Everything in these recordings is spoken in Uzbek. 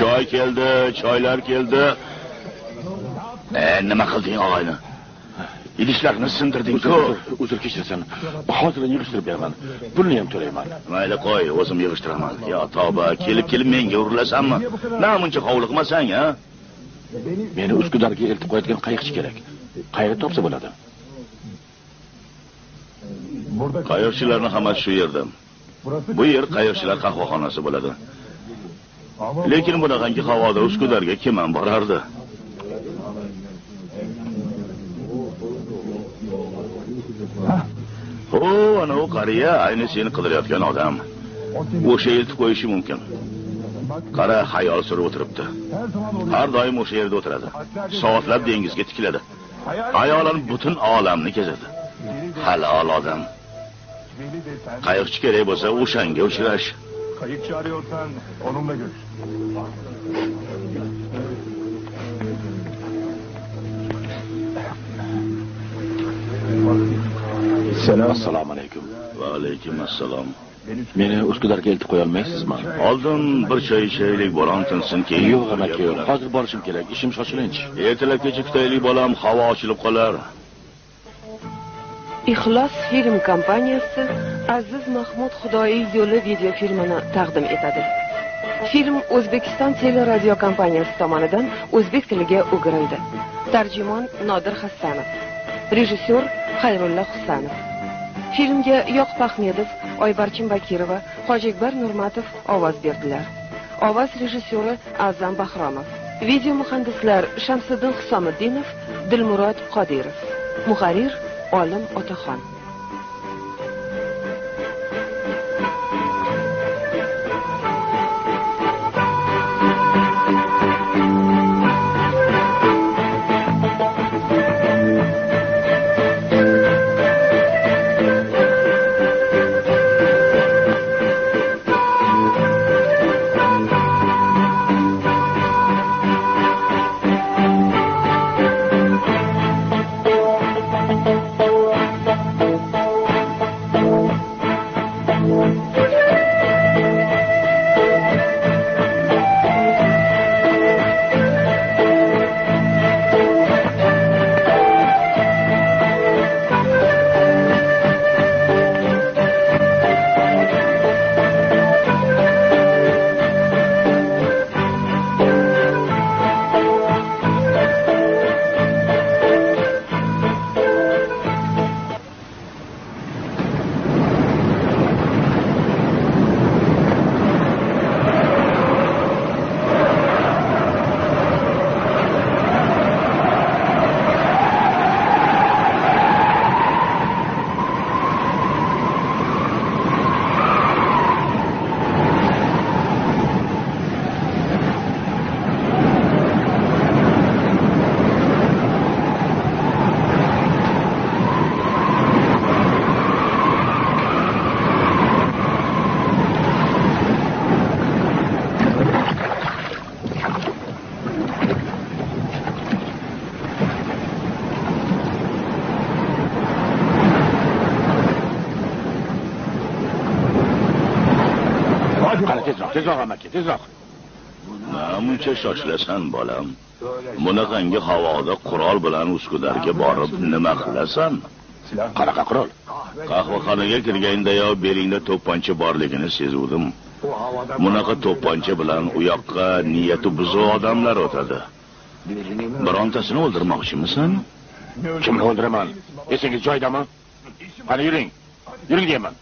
Choy keldi, choylar keldi. Nima qilding og'ayni? Idishlarni sindirding-ku. Uzr kechirasan. Hozir yig'ishtirib beraman. Pulni ham to'layman. Mayli qo'y, o'zim yig'ishtiraman. Yo tavba, kelib menga urilasanmi? Namuncha hovliqmasang, ha? Meni Uskudarga eltib qo'yadigan qayiqchi kerak. Qayerda topsa bo'ladi? Qayiqchilarning hammasi shu yerda. Bu yer qayiqchilar qahvaxonasi bo'ladi. Lekin bunaqangi havoda Uskudarga kim ham borardi? Ana o qariya ayni seni qidirayotgan odam. O'sha eltib qo'yishi mumkin. Qara xayol surib o'tiribdi. Har doim o'sha yerda o'tiradi. Soatlab dengizga tikiladi. Hayolan butun olamni kezadi. Halol odam. Qayiqchi kerak bo'lsa o'shanga uchrash. Qayiqchi arıyorsan onunla görüş. Assalomu alaykum. Va alaykum assalom. Meni Uskudarga eltib qo'ya olmaysizmi? Oldin bir choy ichaylik, bolam tinsin, keyin yo'q, amaki, hozir borishim kerak. Ishim shoshilinch. Ertalabgacha kutaylik, bolam, havo ochilib qolar. Ixlos film kompaniyasi Aziz Mahmud Xudoiy yo'li video filmini taqdim etadi. Film O'zbekiston teleradio kompaniyasi tomonidan o'zbek tiliga o'girildi. Tarjimon Nodir Hassanov. Rejissyor Xayrulla Husanov. Filmga Yoqub Ahmedov, Oybarchin Bakirova, Hojikbar Nurmatov ovoz berdilar. Ovoz rejissyori Azam Bahromov. Video muhandislar Shamsiddin Husomiddinov, Dilmurod Qodirov. Muharrir Olim Otaxon. Tezroq amaki, tezroq. Namuncha shoshilasan bolam. Bunaqangi havoda qurol bilan Uskudarga borib nima qilasan? Qanaqa qurol? Qahvaxonaga kirgandayoq belingda to'pponcha borligini sezuvdim. Bunaqa to'pponcha bilan u yoqqa niyati buzuq odamlar o'tadi. Birontasini o'ldirmoqchimisan? Kimni o'ldiraman? Esingiz joyidami? Qani yuring. Yuring deyman.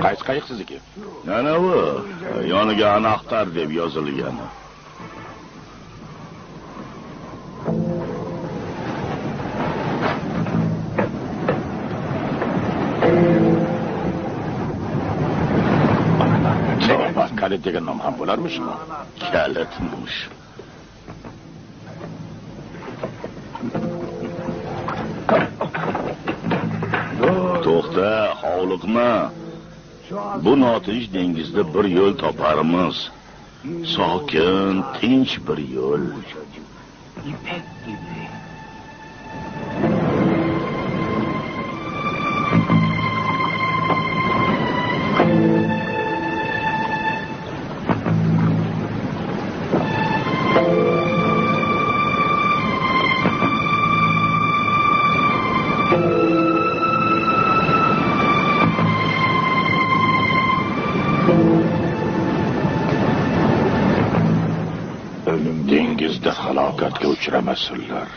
Qaysi qayiq sizniki? Mana bu yoniga Anaxtar deb yozilgan. Kalit degan nom ham bo'larmishmi? Kalitmish. To'xta, hovliqma. Bu notinch dengizda bir yo'l toparmiz. Sokin, tinch bir yo'l. afsusga uchramasinlar.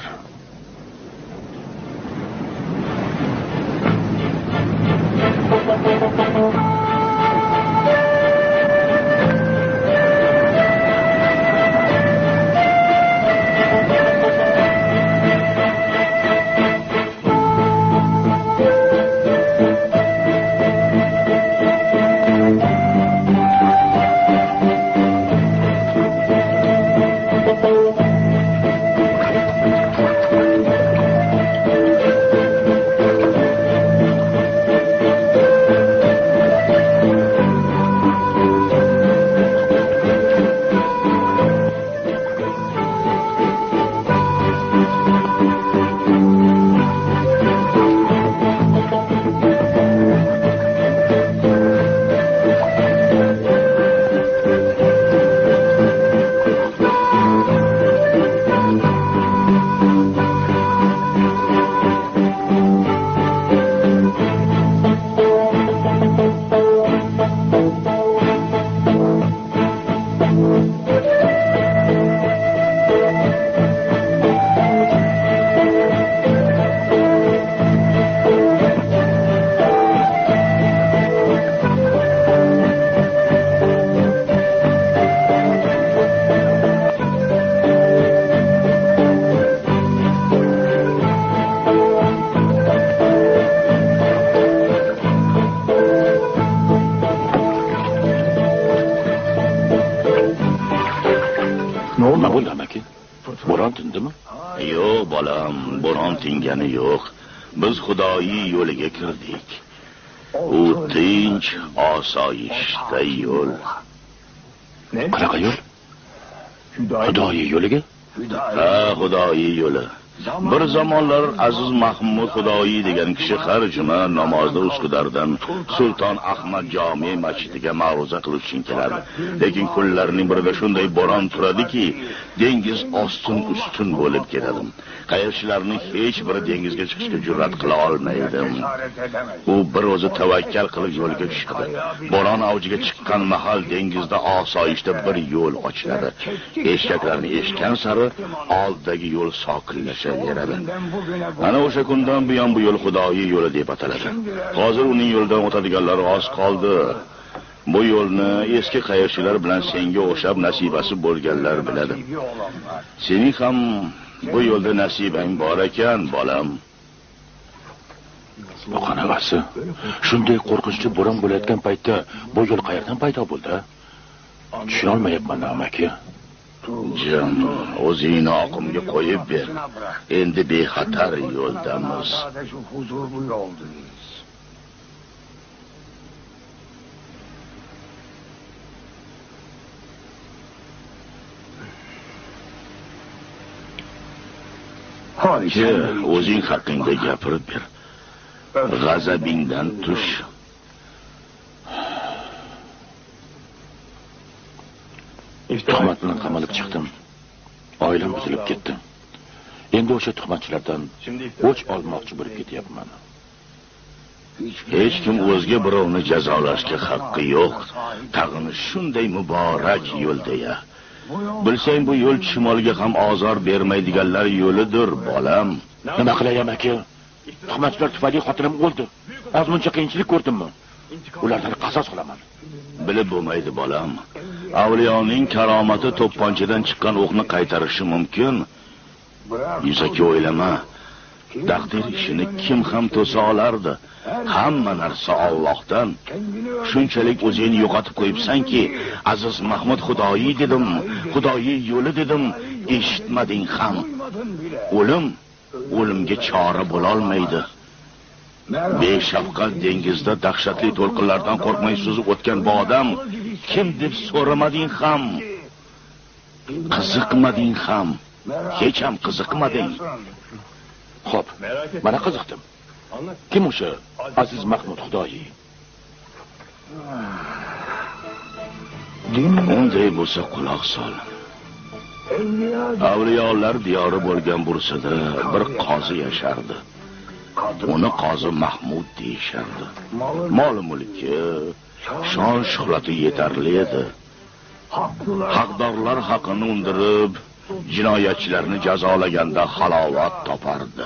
Nima bo'ldi amaki? Bo'ron tindimi? Yo'q, bolam, bo'ron tingani yo'q. Biz Xudoyi yo'liga kirdik. U tinch, osoyishta yo'l. Qanaqa yo'l? Xudoyi yo'liga? Ha, Xudoyi yo'li. Bir zamonlar Aziz Mahmud Xudoyi degan kishi har juma namozda Uskudardan Sulton Ahmad jome masjidiga ma'ruza qilish uchun keladi. Lekin kunlarning birida shunday bo'ron turadiki, dengiz ostin ustun bo'lib keladi. Qayiqchilarning hech biri dengizga chiqishga jur'at qila olmaydi. U bir o'zi tavakkal qilib yo'lga tushadi. Bo'ron avjiga chiqqan mahal dengizda osoyishta bir yo'l ochiladi. Eshaklarni eshgan sari oldagi yo'l sokinlashaveradi. Ana o'sha kundan buyon bu yo'l Xudoyi yo'li deb ataladi. Hozir uning yo'lidan o'tadiganlar oz qoldi. Bu yo'lni eski qayiqchilar bilan senga o'xshab nasibasi bo'lganlar biladi. Sening ham bu yo'lda nasibang bor ekan, bolam. Bu qanaqasi? Shunday qo'rqinchli bo'ron bo'layotgan paytda bu yo'l qayerdan paydo bo'ldi? Tushuna olmayapman, amaki. Jim, o'zingni oqimga qo'yib ber. Endi bexatar yo'ldamiz. O'zing haqingda gapirib ber. G'azabingdan tush. Tuhmat bilan qamalib chiqdim. Oilam buzilib ketdi. Endi o'sha tuhmatchilardan o'ch olmoqchi bo'lib ketyapman. Hech kim o'zga birovni jazolashga haqqi yo'q. Tag'ini shunday muborak yo'lda-ya. Bilsang bu yo'l shimolga ham ozor bermaydiganlar yo'lidir, bolam. Nima qilay amaki? Tuhmatchilar tufayli xotinim o'ldi. Ozmuncha qiyinchilik ko'rdimmi? Ulardan qasos qilaman. Bilib bo'lmaydi, bolam. Avliyoning karomati to'pponchadan chiqqan o'qni qaytarishi mumkin. Yuzaki o'ylama. Taqdir ishini kim ham to'sa olardi? Hamma narsa Allohdan. Shunchalik o'zingni yo'qotib qo'yibsanki, Aziz Mahmud Xudoyi dedim, Xudoyi yo'li dedim, eshitmading ham. O'limga chora bo'la olmaydi. Beshafqat dengizda dahshatli to'lqinlardan qo'rqmay suzib o'tgan bu odam kim deb so'ramading ham, qiziqmading ham, hech ham qiziqmading. Xo'p, mana qiziqdim. Kim o'sha Aziz Mahmud Xudoyi? Unday bo'lsa quloq sol. Avliyolar diyori bo'lgan Bursada bir qozi yashardi. Uni qozi Mahmud deyishardi. Mol-mulki, shon-shuhrati yetarli edi. Haqdorlar haqini undirib, jinoyatchilarni jazolaganda halovat topardi.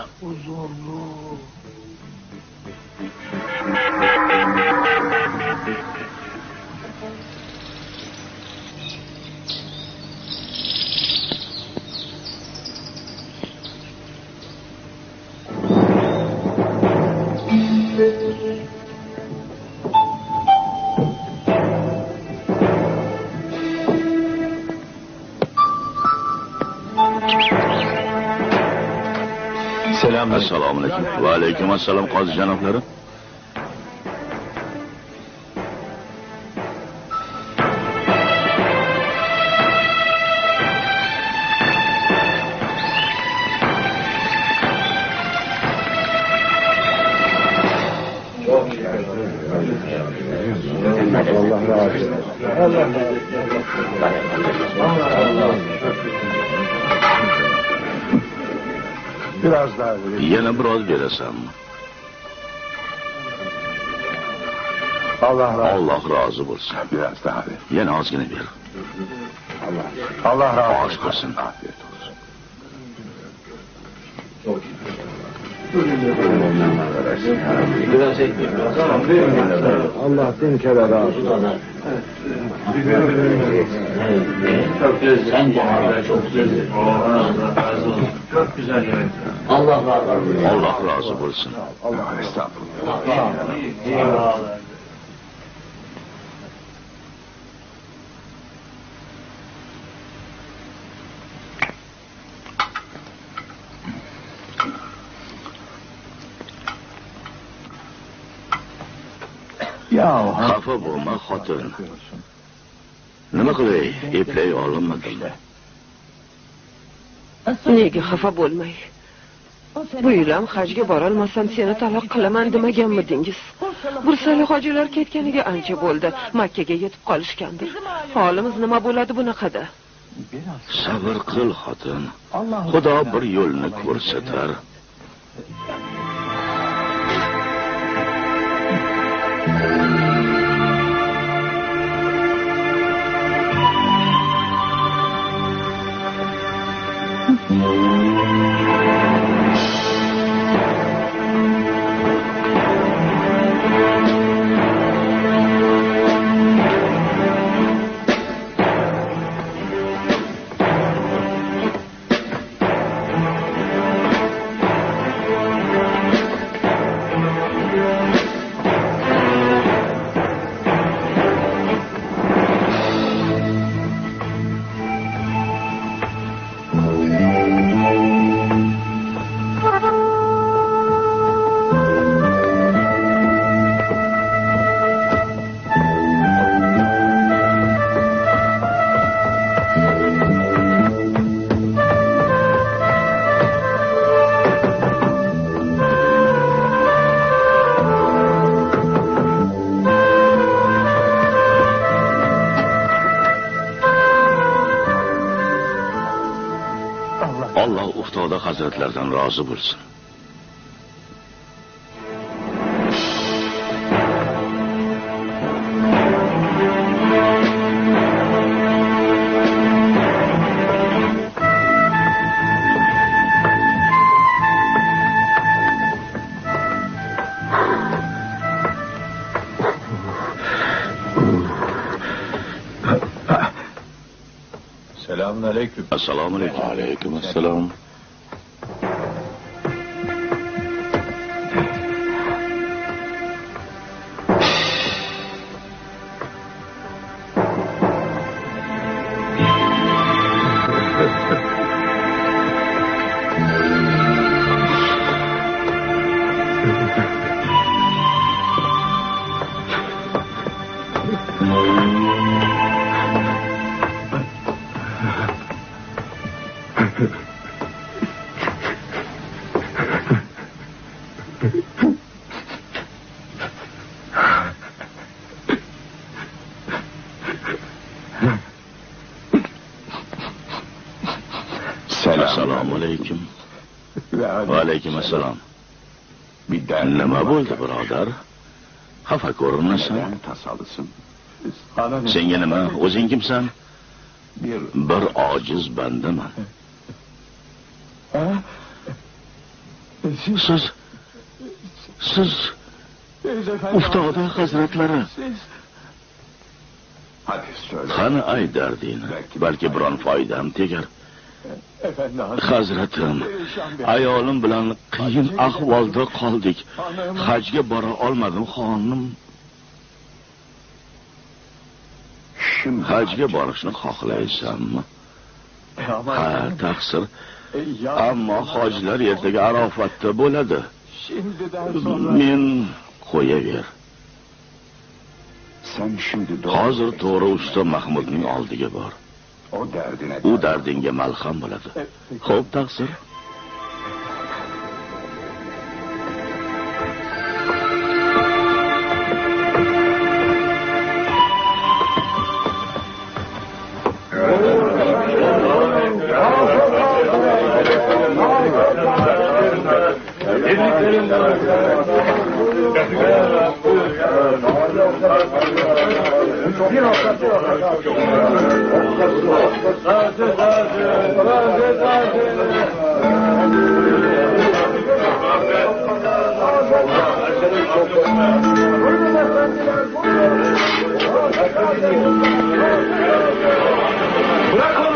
Assalomu alaykum. Va alaykum assalom qozi janoblari. Biraz daha vereyim. Yana biroz berasan. Allah razı olsun. Biraz daha ver. Yana ozgina ber. Allah razı Osh qilsin. Afiyet olsun. Allah bin kere razı olsun. Çok güzel. Sen de çok güzel. Çok güzel yemek. Allah razı olsun. Allah razı olsun. Allah estağfurullah. Ya Xafa bo'lma xotin. Nima qilay? Eplay olmadim. Nega xafa bo'lmay? Bu yil ham hajga bora olmasam seni taloq qilaman demaganmidingiz? Bursali hojilar ketganiga ancha bo'ldi. Makka ga yetib qolishgandir. Holimiz nima bo'ladi bunaqada? Sabr qil xotin. Xudo bir yo'lni ko'rsatar. Allah uftoda hazretlerden razı bulsun. Selamun aleyküm. Esselamu aleyküm. Aleyküm assalam. Esselamu aleyküm. Ve aleyküm assalam. Nima bo'ldi birodar? Xafa ko'rinmasan. Tasalısın. Senga nima? O'zing kimsan? bir ojiz bandaman. Siz Uftoda hazratlari. Qani ay dardingni, balki biron foydam tegar. Hazratim, ayolim bilan qiyin ahvolda qoldik. Hajga bora olmadim, xonim. Hajga borishni xohlaysanmi? Ha, taqsir. Ammo hojilar ertaga Arofatda bo'ladi. Men qo'yaver. Hozir to'g'ri usta Mahmudning oldiga bor. U dardingga malham bo'ladi. Xo'p, taqsir.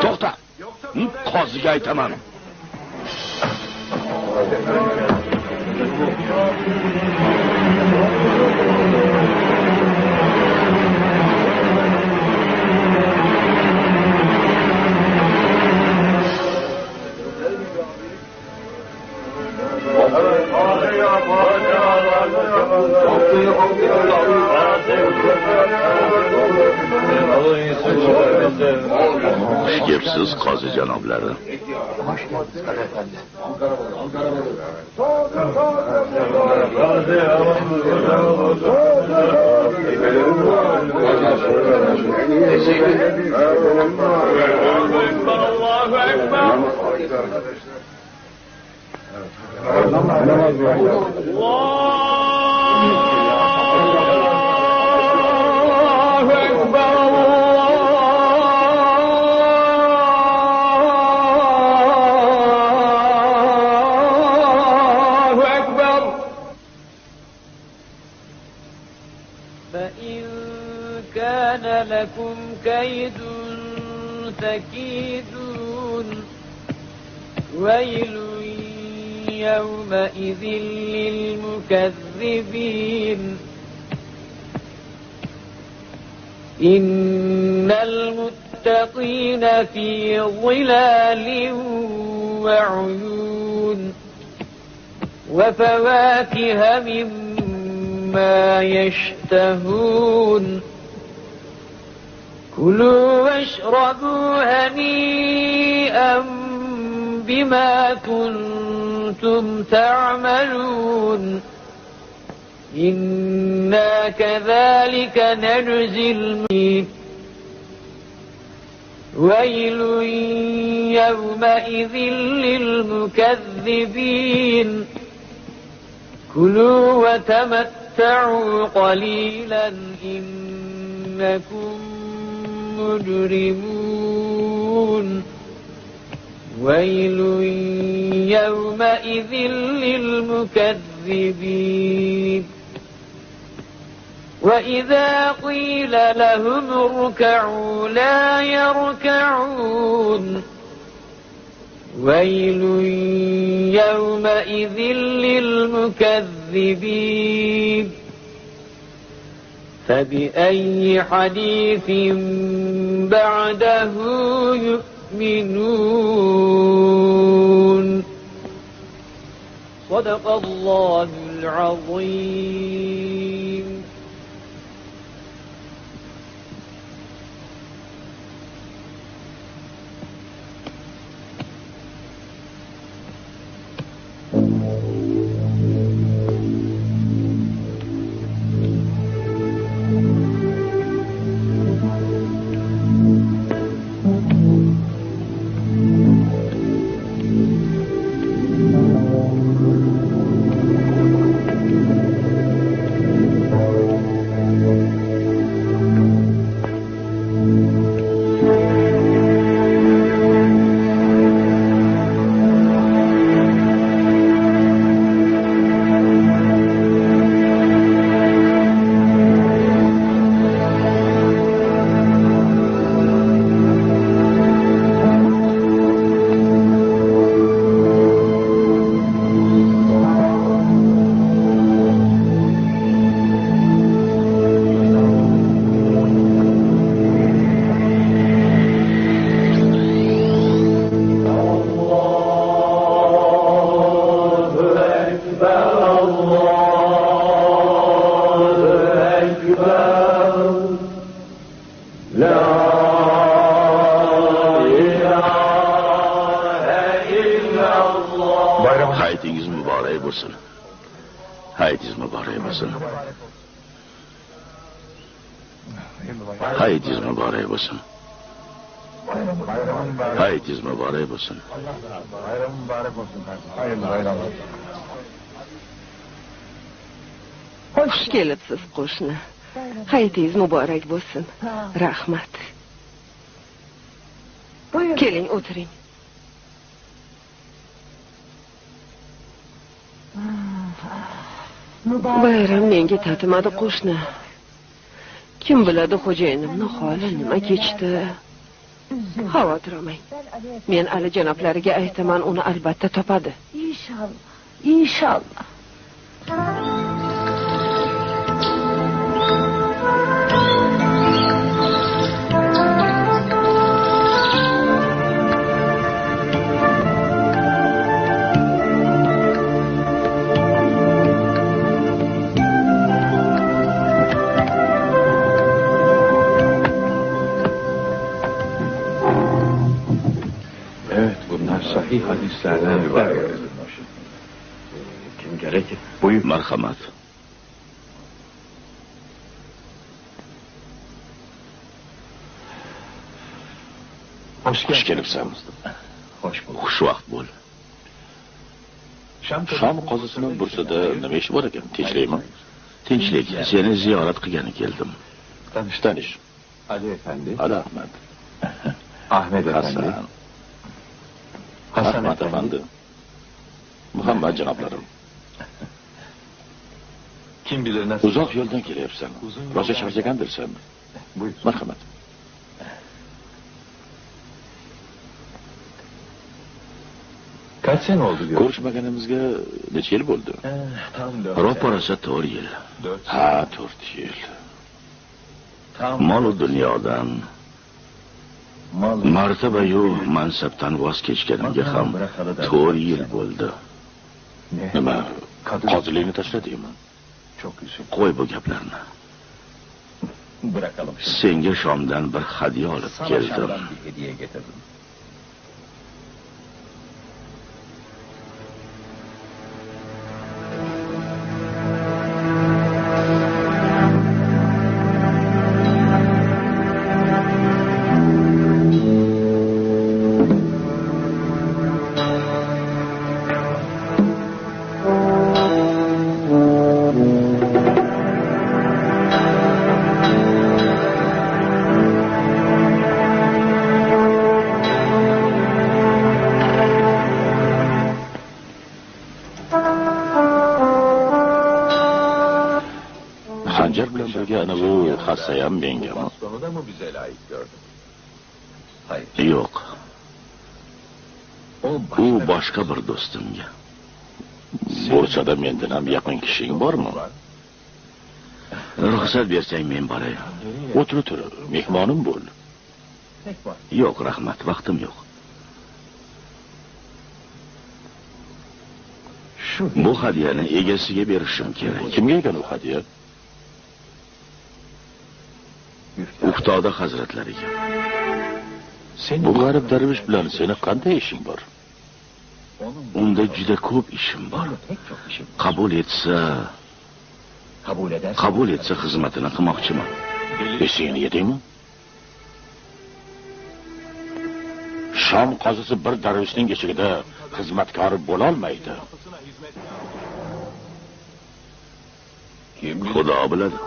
To'xta. Qoziga aytaman. Xushkepsiz qozi janoblari. فإن كان لكم كيد فكيدون ويل يومئذ للمكذبين إن المتقين في ظلال وعيون وفواكه مما يشتهون كلوا واشربوا هنيئا بما كنتم تعملون إنا كذلك نجزي المحسنين ويل يومئذ للمكذبين كلوا وتمتعوا قليلا إنكم مجرمون ويل يومئذ للمكذبين وإذا قيل لهم اركعوا لا يركعون ويل يومئذ للمكذبين فبأي حديث بعده يؤمنون صدق الله العظيم. bo'lsin. Hayitiniz muborak bo'lsin. Hayitiniz muborak bo'lsin. Hayitiniz muborak bo'lsin. Bayram mübarek olsun. Hayırlı bayramlar. Xush kelibsiz qo'shni. Hayitingiz muborak bo'lsin. Rahmat. Keling, o'tiring. Bayram menga tatimadi qo'shni. Kim biladi xo'jayinimning holi nima kechdi? Xavotir olmang. Men Ali janoblariga aytaman, uni albatta topadi. İnşallah. İnşallah. Evet, bunlar sahih hadislerden rivayet edilmiş. Kim gerek? Buyur. Marhamat. Xush kelibsan. Hoş bulduk. Xushvaqt bo'l. Shom qozisini bursada nima ish bor ekan? Tinchlikmi? Tinchlik. Seni ziyorat qilgani keldim. Tanish. Ali Efendi, Ali Ahmad. Ahmet Efendi, Hasan Efendi. Muhammad janoblari. Kim bilir nasıl? Uzoq yo'ldan kelyapsan. Rosa charchagandirsan. Buyur. Marhamat. Kaç sene oldu diyor? Ko'rishmaganimizga necha yil bo'ldi? Tam Ro'parasa 4 yil. 4 Ha, 4 yil. Mol dunyodan, martaba-yu mansabdan voz kechganimga ham 4 yil bo'ldi. Nima? Qozilikni tashladingmi? Çok üzüldüm. Qo'y bu gaplarni. Bırakalım. Senga Shomdan bir hadya olib keldim. bir hediye getirdim. Xanjar bilan birga ana bu hassa ham mengami? Bastonu da mı bize layık gördün? Hayır. Yo'q. O U boshqa bir do'stimga. Bursada mendan ham yaqin kishing bormi? Ruxsat bersang men boray. O'tir, mehmonim bo'l. tek var. Yo'q, rahmat, vaqtim yo'q. Şu Bu hadyani egasiga berishim kerak. Kimga ekan u hadya? Uftoda hazratlariga. Bu g'arib darvish bilan seni qanday ishing bor? Unda juda ko'p ishim bor. pek çok işim. Qabul etsa xizmatini qilmoqchiman. Esingni yedingmi? Shom qozisi bir darvishning ichida xizmatkori bo'la olmaydi. Xudo biladi.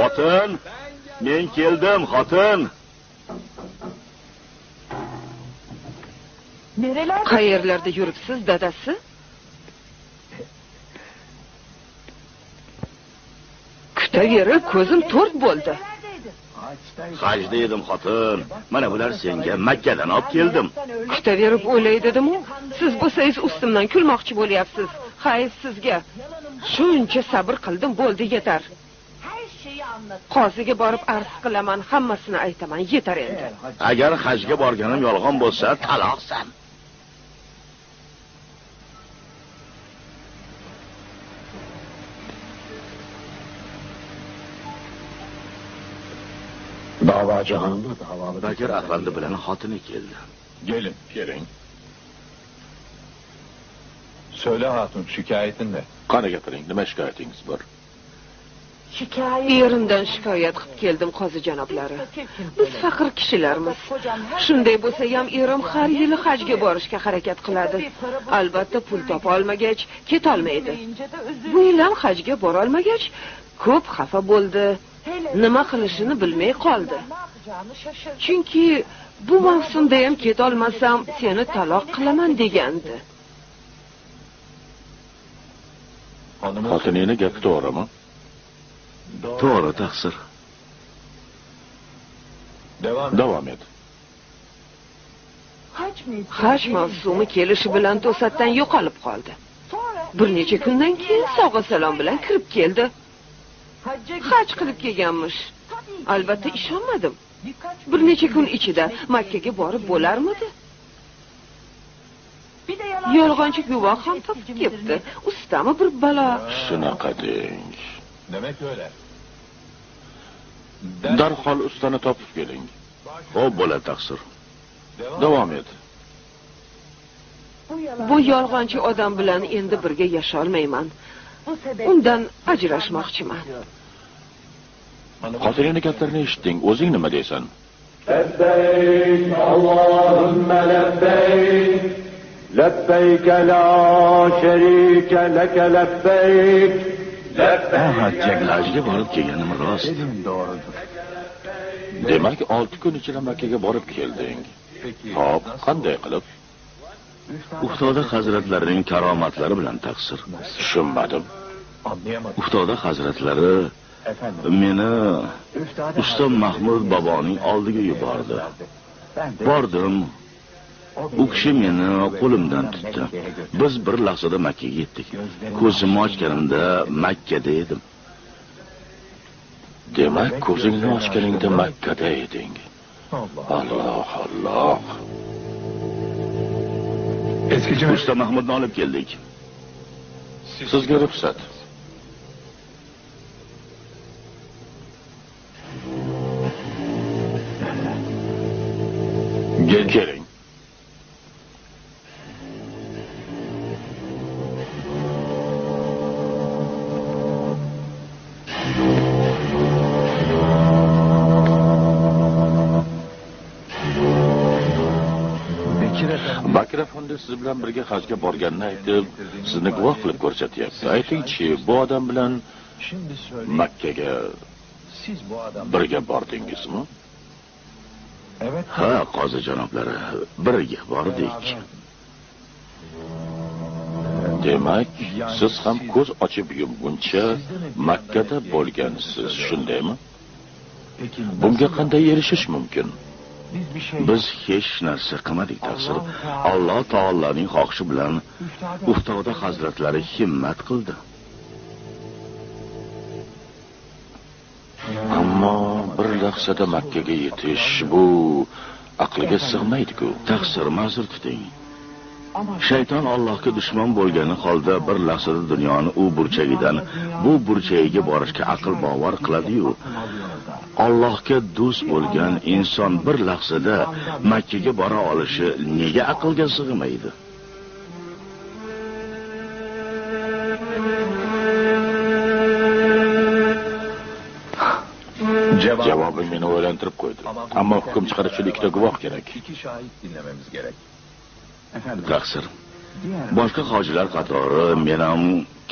Xotin, men keldim, xotin. Qayerlarda yuribsiz, dadasi? Kutaverib ko'zim to'rt bo'ldi. Hajda edim xotin. Mana bular senga Makkadan olib keldim. Kutaverib o'ylaydimu, siz bo'lsangiz ustimdan kulmoqchi bo'lyapsiz. Hayf sizga. Shuncha sabr qildim, bo'ldi, yetar. Qoziga borib arz qilaman, hammasini aytaman, yetar endi. Agar hajga borganim yolg'on bo'lsa, taloqsan. Da'vochihanimda Bakir afandi bilan xotini keldi. Gelin, gelin. Söyle hatun, şikayetin ne? qani gapiring, nima shikoyatingiz bor? Erimdan shikoyat qilib keldim, qozi janoblari. Biz faqir kishilarmiz. Shunday bo'lsa ham erim har yili hajga borishga harakat qiladi. Albatta pul topa olmagach, ket olmaydi. Bu yil ham hajga bora olmagach, ko'p xafa bo'ldi. Nima qilishini bilmay qoldi. Chunki bu mavsumda ham ket olmasam, seni taloq qilaman degandi. Xotiningning gapi to'g'rimi? To'g'ri, taqsir. Davom et. Haj mavsumi kelishi bilan to'satdan yo'qolib qoldi. Bir necha kundan keyin sog'a salom bilan kirib keldi. Haj qilib kelganmish. Albatta ishonmadim. Bir necha kun ichida Makkaga borib bo'larmidi? Yolg'onchi guvoh ham topib ketdi. Ustami bir balo. Shunaqa deng. Demek öyle. Darhol ustani topib keling. Xo'p, bo'ladi, taqsir. Davom et. Bu yolg'onchi odam bilan endi birga yasha olmayman. Undan ajrashmoqchiman. Xotiningning gaplarini eshitding, o'zing nima deysan? Lebbeyk, Allahümme lebbeyk. Lebbeyk la şerike leke lebbeyk. Hajga borib kelganim rost. Demak, 6 kun ichida Makkaga borib kelding. Hop, qanday qilib? Uftoda hazratlarining karomatlari bilan taqsir. Tushunmadim. Uftoda hazratlari meni usta Mahmud boboning oldiga yubordi. Bordim. U kishi meni qo'limdan tutdi. Biz bir lahzada Makkaga yetdik. Ko'zimni ochganimda Makkada edim. Demak, ko'zingni ochganingda Makkada eding. Alloh, Alloh. Eskici Usta Mahmudni olib keldik. Sizga ruxsat. Keling. Bakir afandi siz bilan birga hajga borganini aytib, sizni guvoh qilib ko'rsatyapti. Aytingchi, bu odam bilan Makkaga birga bordingizmi? Evet. Ha, qozi janoblari, birga bordik. Demak, siz ham ko'z ochib yumguncha Makkada bo'lgansiz, shundaymi? Bunga qanday erishish mumkin? Biz hech narsa qilmadik, taqsir. Alloh taoloning xohishi bilan Uftoda hazratlari himmat qildi. Ammo bir lahzada Makkaga yetish bu aqliga sig'maydi-ku. Taqsir, ma'zur tuting. Shayton Allohga dushman bo'lgani holda bir lahzada dunyoni u burchagidan bu burchagiga borishga aql bovar qiladi-yu. Allohga do'st bo'lgan inson bir lahzada Makkaga bora olishi nega aqlga sig'maydi? Javobim meni o'ylantirib qo'ydi. Ammo hukm chiqarish uchun ikkita guvoh kerak. İki şahit dinlememiz gerek. Taqsir. Boshqa hojilar qatori men ham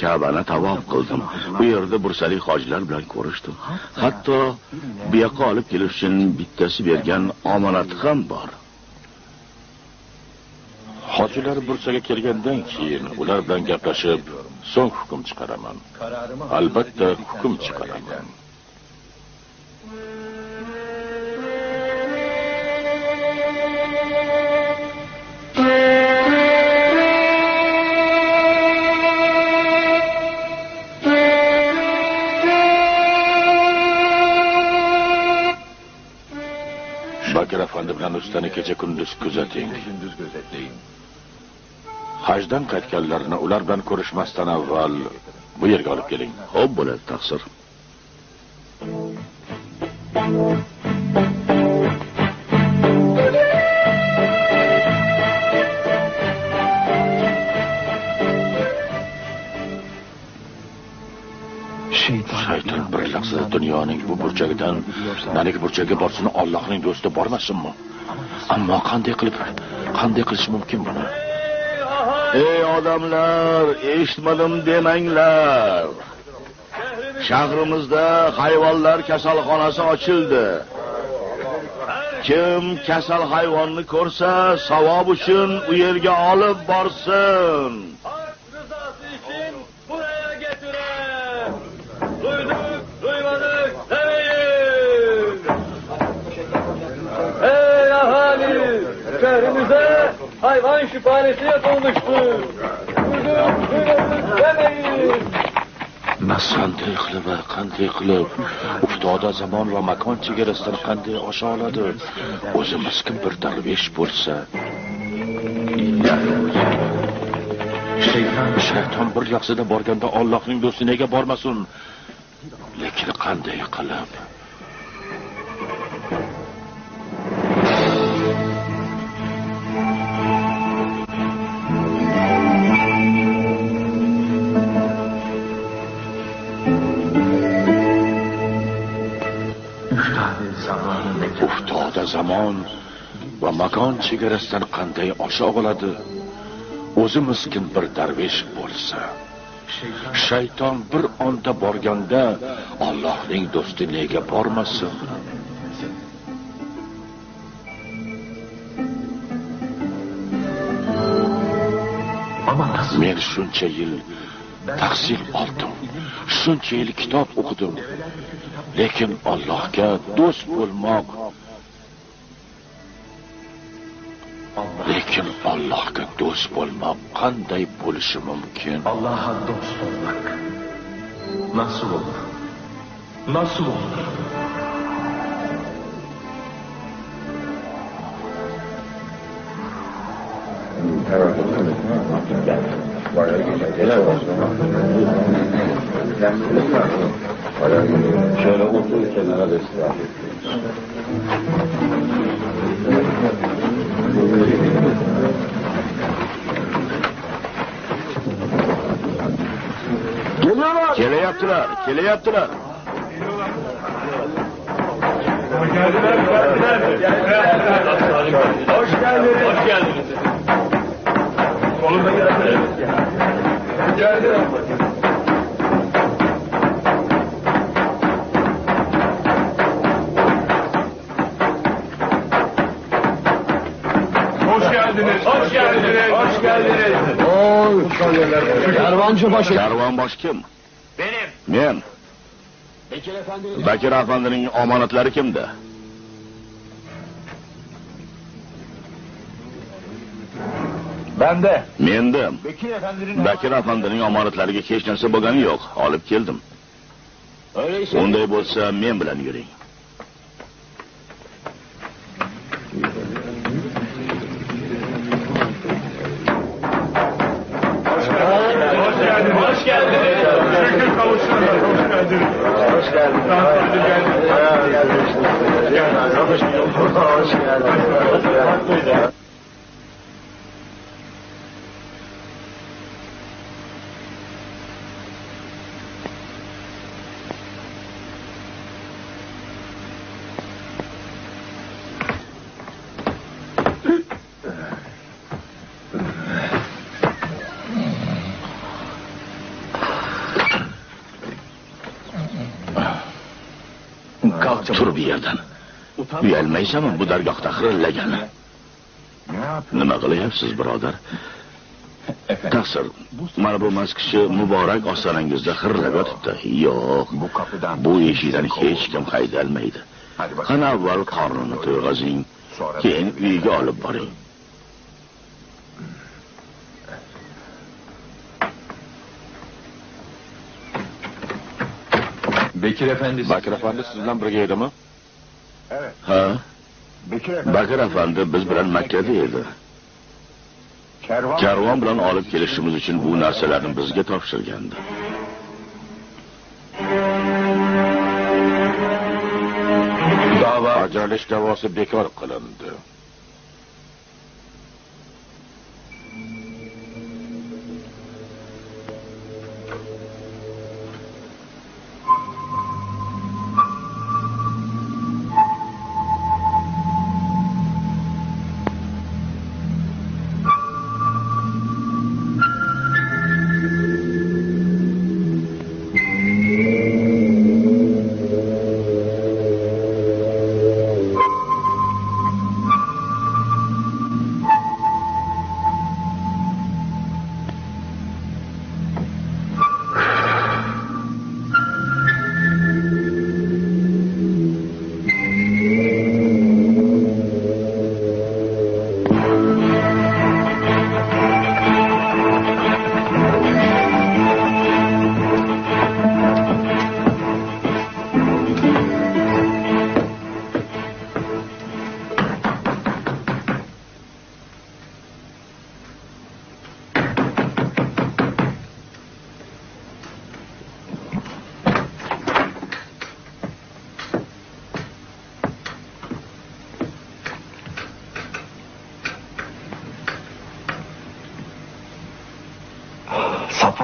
Ka'bani tavof qildim. Bu yerda bursalik hojilar bilan ko'rishdim. Hatto bu yoqqa olib kelish uchun bittasi bergan omonati ham bor. Hojilar bursaga kelgandan keyin ular bilan gaplashib, so'ng hukm chiqaraman. Albatta hukm chiqaraman. Bakir Efendi bilan ustani kecha kunduz kuzating. Gündüz gözetleyin. Hajdan qaytganlarni ular bilan ko'rishmasdan avval bu yerga olib keling. Xo'p, bo'ladi, taqsir. Shayton bir lahzada dunyoning bu burchagidan narigi burchaga borsini Allohning do'sti bormasinmi? Ammo qanday qilish mumkin buni? Ey odamlar, eshitmadim demanglar. Shahrimizda hayvonlar kasalxonasi ochildi. Kim kasal hayvonni ko'rsa, savob uchun u yerga olib borsin. Şehrimize hayvan şüphanesi yapılmıştır. Duyduk demeyin. Qanday qilib uftoda zamon va makon chegarasidan qanday osha oladi? O'zimiz kim bir darvesh bo'lsa, shayton bir lahzada borganda Allohning do'sti nega bormasin? Lekin qanday qilib? Uftoda zamon va makon chegarasidan qanday osha oladi? O'zi miskin bir darvesh bo'lsa, shayton bir onda borganda Allohning do'sti nega bormasin? Men shuncha yil tahsil oldim, shuncha yil kitob o'qidim. Lekin Allohga do'st bo'lmoq, qanday bo'lishi mumkin? Allah'a dost olmak nasıl olur? Nasıl olur? Şöyle otur kenara da ister. Kelyaptilar. Hoş geldiniz. Kolunda geldiniz. Karvonbosh kim? Benim. Men. Bakir Efendining omonatlari kimda? Bende. Menda. Bakir Efendining omonatlariga hech narsa bo'lgani yo'q. Olib keldim. Unday bo'lsa, men bilan yuring. Hoş geldiniz. Şükür kavuştunuz. Hoş geldiniz. Hoş geldiniz. Tur bu yerdan. Uyalmaysanmi bu dargohda xirillagani? Nima qilyapsiz, birodar? Taqsir, mana bu maskichi muborak ostonangizda xirlab yotibdi. Yo'q, bu eshikdan hech kim haydalmaydi. Qani avval qornini to'yg'azing, keyin uyiga olib boring. Bekir Efendi siz bilan birga edimi? Ha? Bakir Efendi biz bilan Makkada edi. Karvon bilan olib kelishimiz uchun bu narsalarni bizga topshirgandi. Ajralish da'vosi bekor qilindi.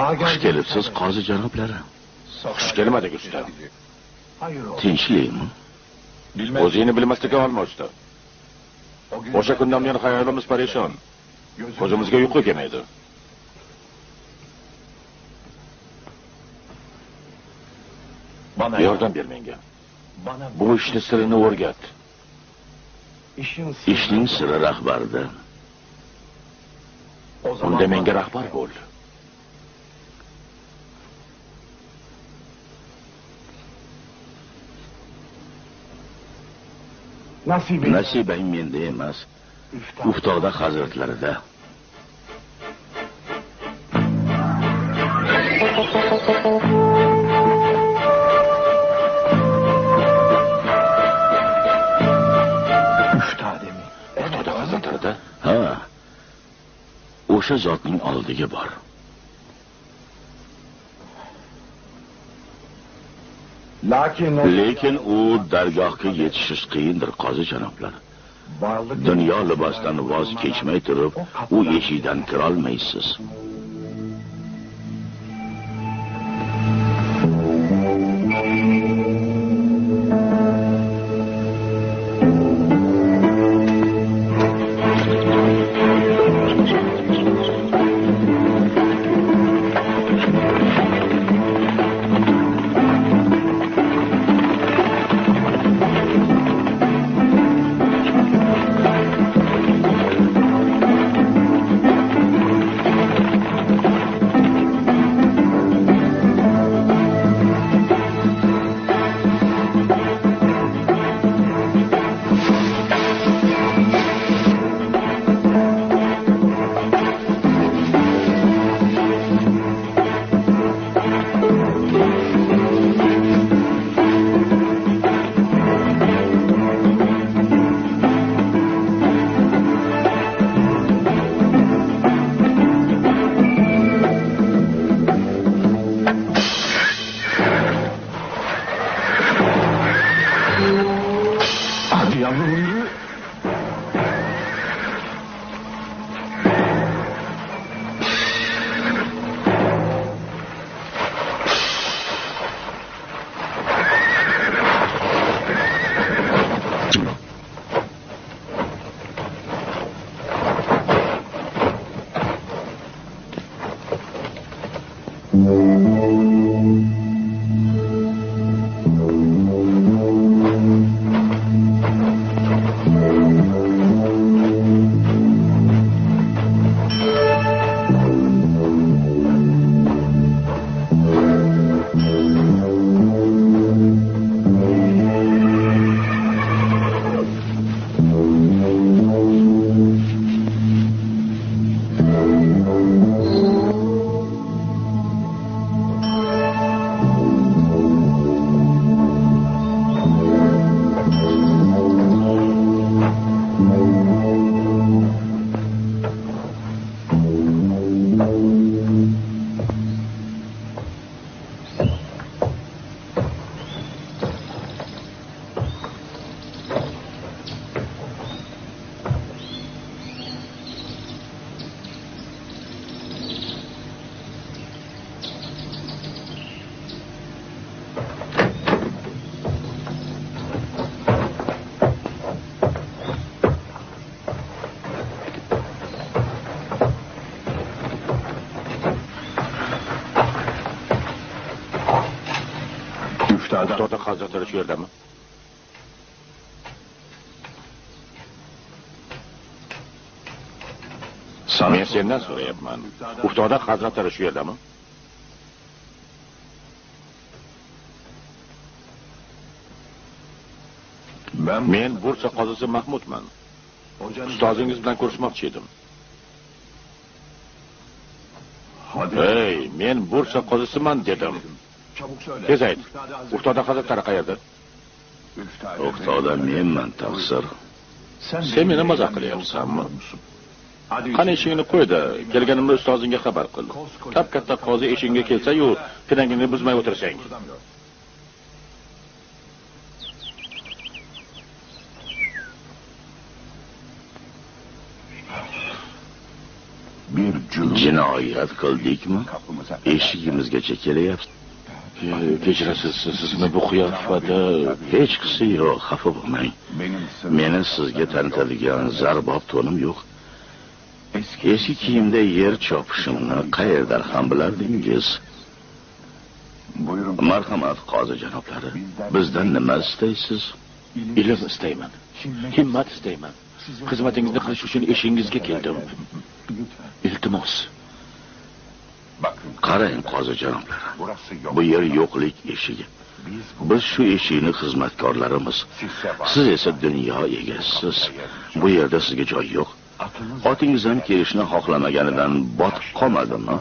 Xush kelibsiz, qozi janoblari. Xush kelmadik usta. Tinchlikmi? O'zingni bilmaslikka olma usta. O'sha kundan buyon xayolimiz parishon. Ko'zimizga uyqu kelmaydi. Yordam ber menga. Bu ishni sirini o'rgat. Ishning siri rahbarda. Unda menga rahbar bo'l. Nasibang menda emas, Uftoda hazratlarida. Uftoda hazratlarida? Ha. O'sha zotning oldiga bor. Lekin u dargohga yetishish qiyindir, qozi janoblar. Dunyo libosidan voz kechmay turib, u eshikdan kira olmaysiz. Xitoda hazratlari shu yerdami? Men sendan so'rayapman. Xitoda hazratlari shu yerdami? Men Bursa qozisi Mahmudman. Ustozingiz bilan ko'rishmoqchi edim. Hey, men Bursa qozisiman dedim. Tez ayt. Xitoda hazratlari qayerda? Xitoda menman, taqsir. Sen meni mazoq qilyapsanmi? Qani eshigini qo'ydi. Kelganimda ustozingga xabar qil. Katta qozi eshigingga kelsa-yu, pinagini buzmay o'tirsang. Jinoyat qildikmi? Eshigimizgacha kelyapti. Kechirasiz, sizni bu qiyofada Hech qisi yo'q, xafa bo'lmang. Meni sizga tanitadigan zarbob to'nim yo'q. Eski kiyimda yer chopishimni qayerdan ham bilardingiz? Marhamat, qozi janoblari. Bizdan nima istaysiz? ilm istayman. Himmat istayman. Xizmatingizni qilish uchun eshingizga keldim. Iltimos. Qarang, qozi janoblari. Bu yer yo'qlik eshigi. Biz shu eshikning xizmatkorlarimiz. Siz esa dunyo egasiz. Bu yerda sizga joy yo'q. Otingiz ham kelishni xohlamaganidan botib qolmadimi?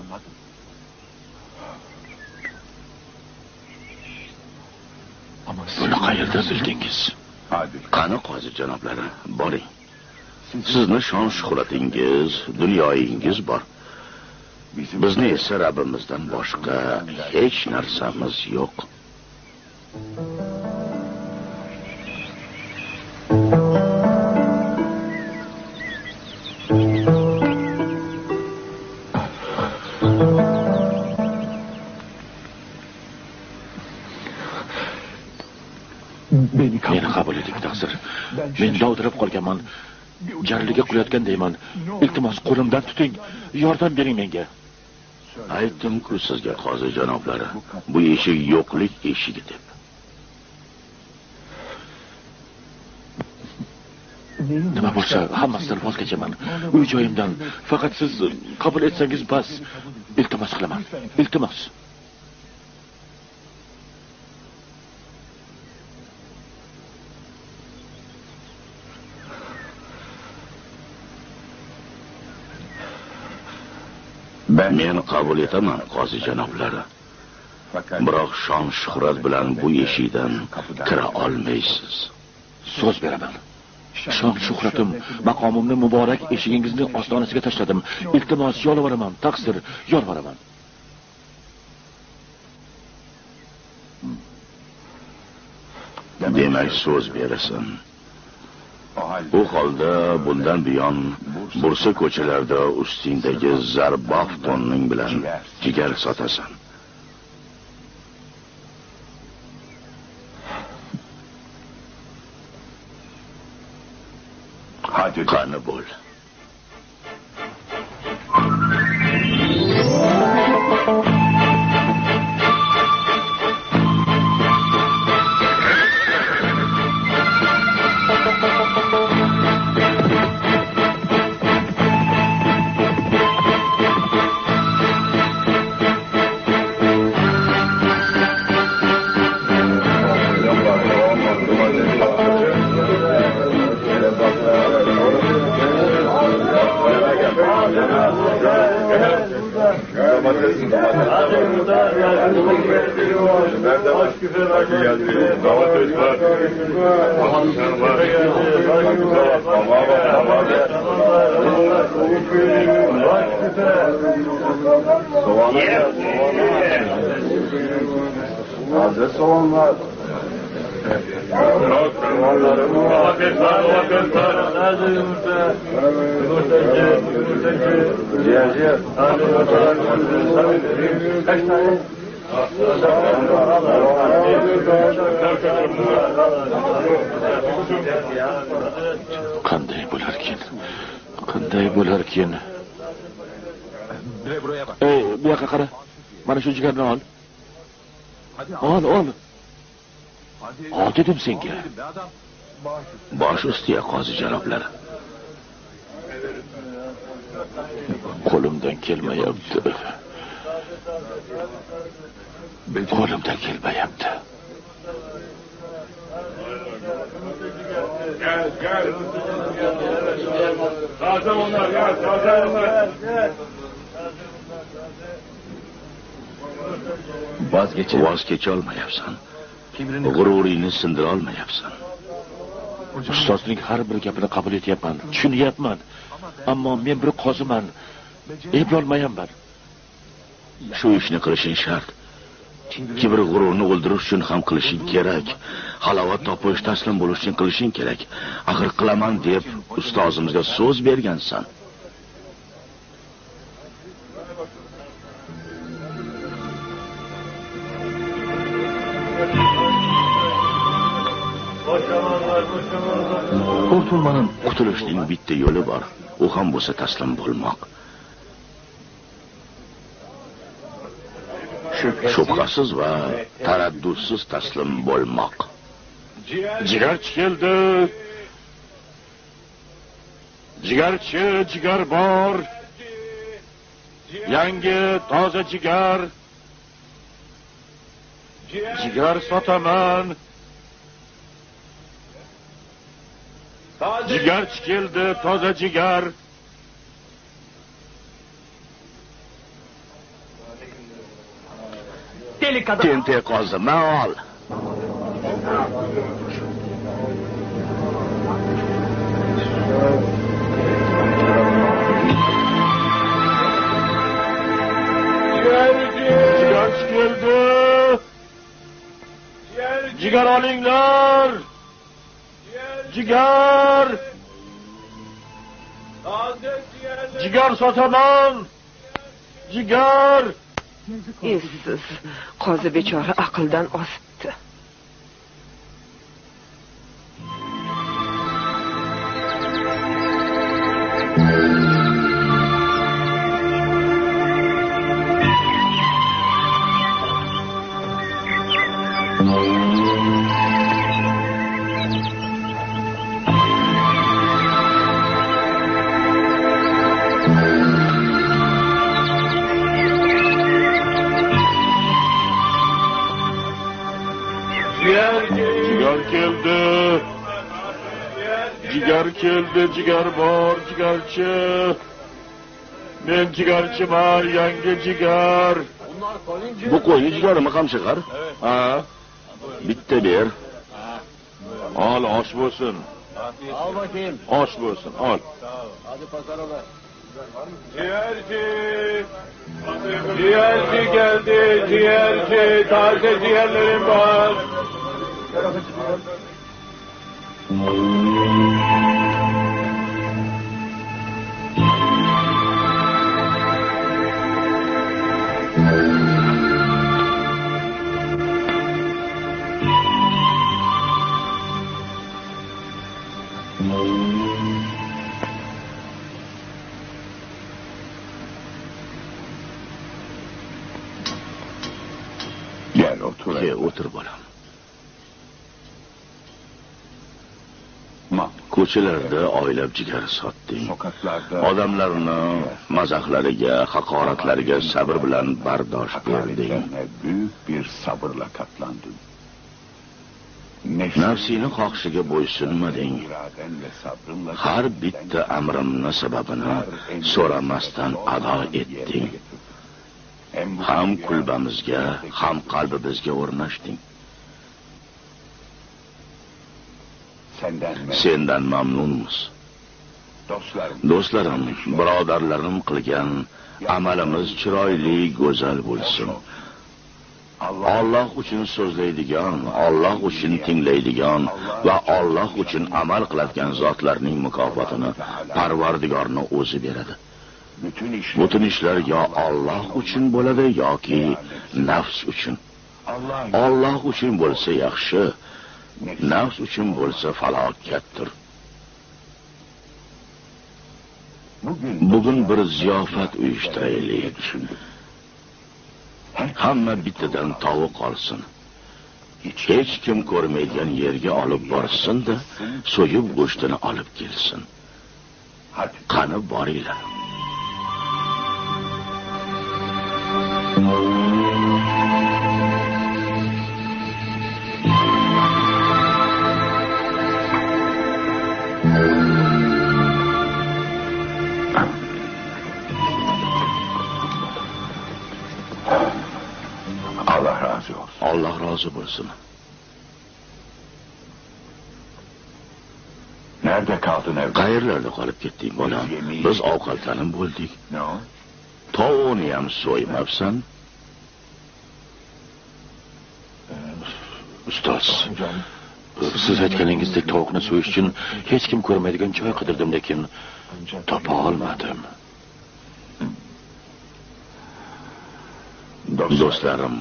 Buni qayerda bildingiz? Qani qozi janoblari, boring. Sizni shon shuhratingiz, dunyoyingiz bor. Bizni esa Rabbimizdan boshqa hech narsamiz yo'q. Meni qabul eting, taqsir. Men dovdirab qolganman. Jarliga qilayotgandayman. Iltimos, qo'limdan tuting. Yordam bering menga. Aytdim-ku sizga, qozi janoblari, bu eshik yo'qlik eshigi deb. Nima bo'lsa, hammasidan voz kechaman. Uy joyimdan faqat siz qabul etsangiz bas. Iltimos qilaman. Iltimos. Men qabul etaman, qozi janoblari. Biroq shon shuhrat bilan bu eshikdan kira olmaysiz. So'z beraman. Shon shuhratim, maqomimni muborak eshigingizni ostonasiga tashladim. Iltimos, yolvoraman, taqsir, yolvoraman. Demak, so'z berasan. Bu holda bundan buyon Bursa ko'chalarida ustingdagi zarbof to'ning bilan jigar sotasan. Qani bo'l. Qanday bo'larkin? Qanday bo'larkin? Ey, bu yoqqa qara. Mana shu jigarni ol. Ol. ol dedim senga. Bosh ustiga qozi janoblar. Qo'limdan kelmayapti. Qo'limdan kelmayapti. Taze onlar ya, taze onlar. Voz kecha olmayapsan. G'ururingni sindira olmayapsan. Ustozning har bir gapini qabul etyapman, tushunyapman. Ammo men bir qoziman. Eplolmayapman. Shu ishni qilishing shart. Kibr g'ururni o'ldirish uchun ham qilishing kerak. Halovat topish, taslim bo'lish uchun qilishing kerak. Axir qilaman deb ustozimizga so'z bergansan. Qutulishning bitta yo'li bor. U ham bo'lsa taslim bo'lmoq. Shubhasiz va taraddudsiz taslim bo'lmoq. Jigarchi keldi. Jigarchi, jigar bor. Yangi toza jigar. Jigar sotaman. Jigarchi keldi, toza jigar. Tente qozima ol. Jigarchi keldi. Jigar olinglar. Jigar. Jigar sotaman. Jigar. Essiz. Qozi bechora aqldan ozibdi. Jigar keldi, jigar bor, jigarchi. Men jigarchiman, yangi jigar. Bu qo'yni jigarimi ham chiqar? Ha? Bitta ber. Ol, osh bo'lsin. Al bakayım. Osh bo'lsin, ol. Hadi pazara ver. Ciğerci. Ciğerci geldi, ciğerci. Taze ciğerlerim var. Gel otur. Otur bolam. Ko'chalarda oylab jigar sotding. Odamlarni mazaxlariga, haqoratlariga sabr bilan bardosh berding. Büyük bir sabırla katlandın. Nafsini xohishiga bo'ysunmading. Har bitta amrimni sababini so'ramasdan ado etding. Ham kulbamizga, ham qalbimizga o'rnashding. Sendan mamnunmiz. Do'stlarim, birodarlarim qilgan amalimiz chiroyli, go'zal bo'lsin. Alloh uchun so'zlaydigan, Alloh uchun tinglaydigan va Alloh uchun amal qiladigan zotlarning mukofotini Parvardigorning o'zi beradi. Butun ishlar yo Alloh uchun bo'ladi yoki nafs uchun. Alloh uchun bo'lsa yaxshi, nafs uchun bo'lsa falokatdir. Bugun bir ziyofat uyushtiraylik. Hamma bittadan tovuq olsin. hech kim ko'rmaydigan yerga olib borsin-da, so'yib go'shtini olib kelsin. Qani boringlar. Allah razı olsun. Allah razı bo'lsin. Nerede kaldın evde? Qayerlarda qolib ketding, bolam? Biz ovqatlanib bo'ldik. Ne o? Tovuqni ham so'ymabsan. Ustoz, siz aytganingizdek tovuqni so'yish uchun hech kim ko'rmaydigan joy qidirdim, lekin topa olmadim. Do'stlarim,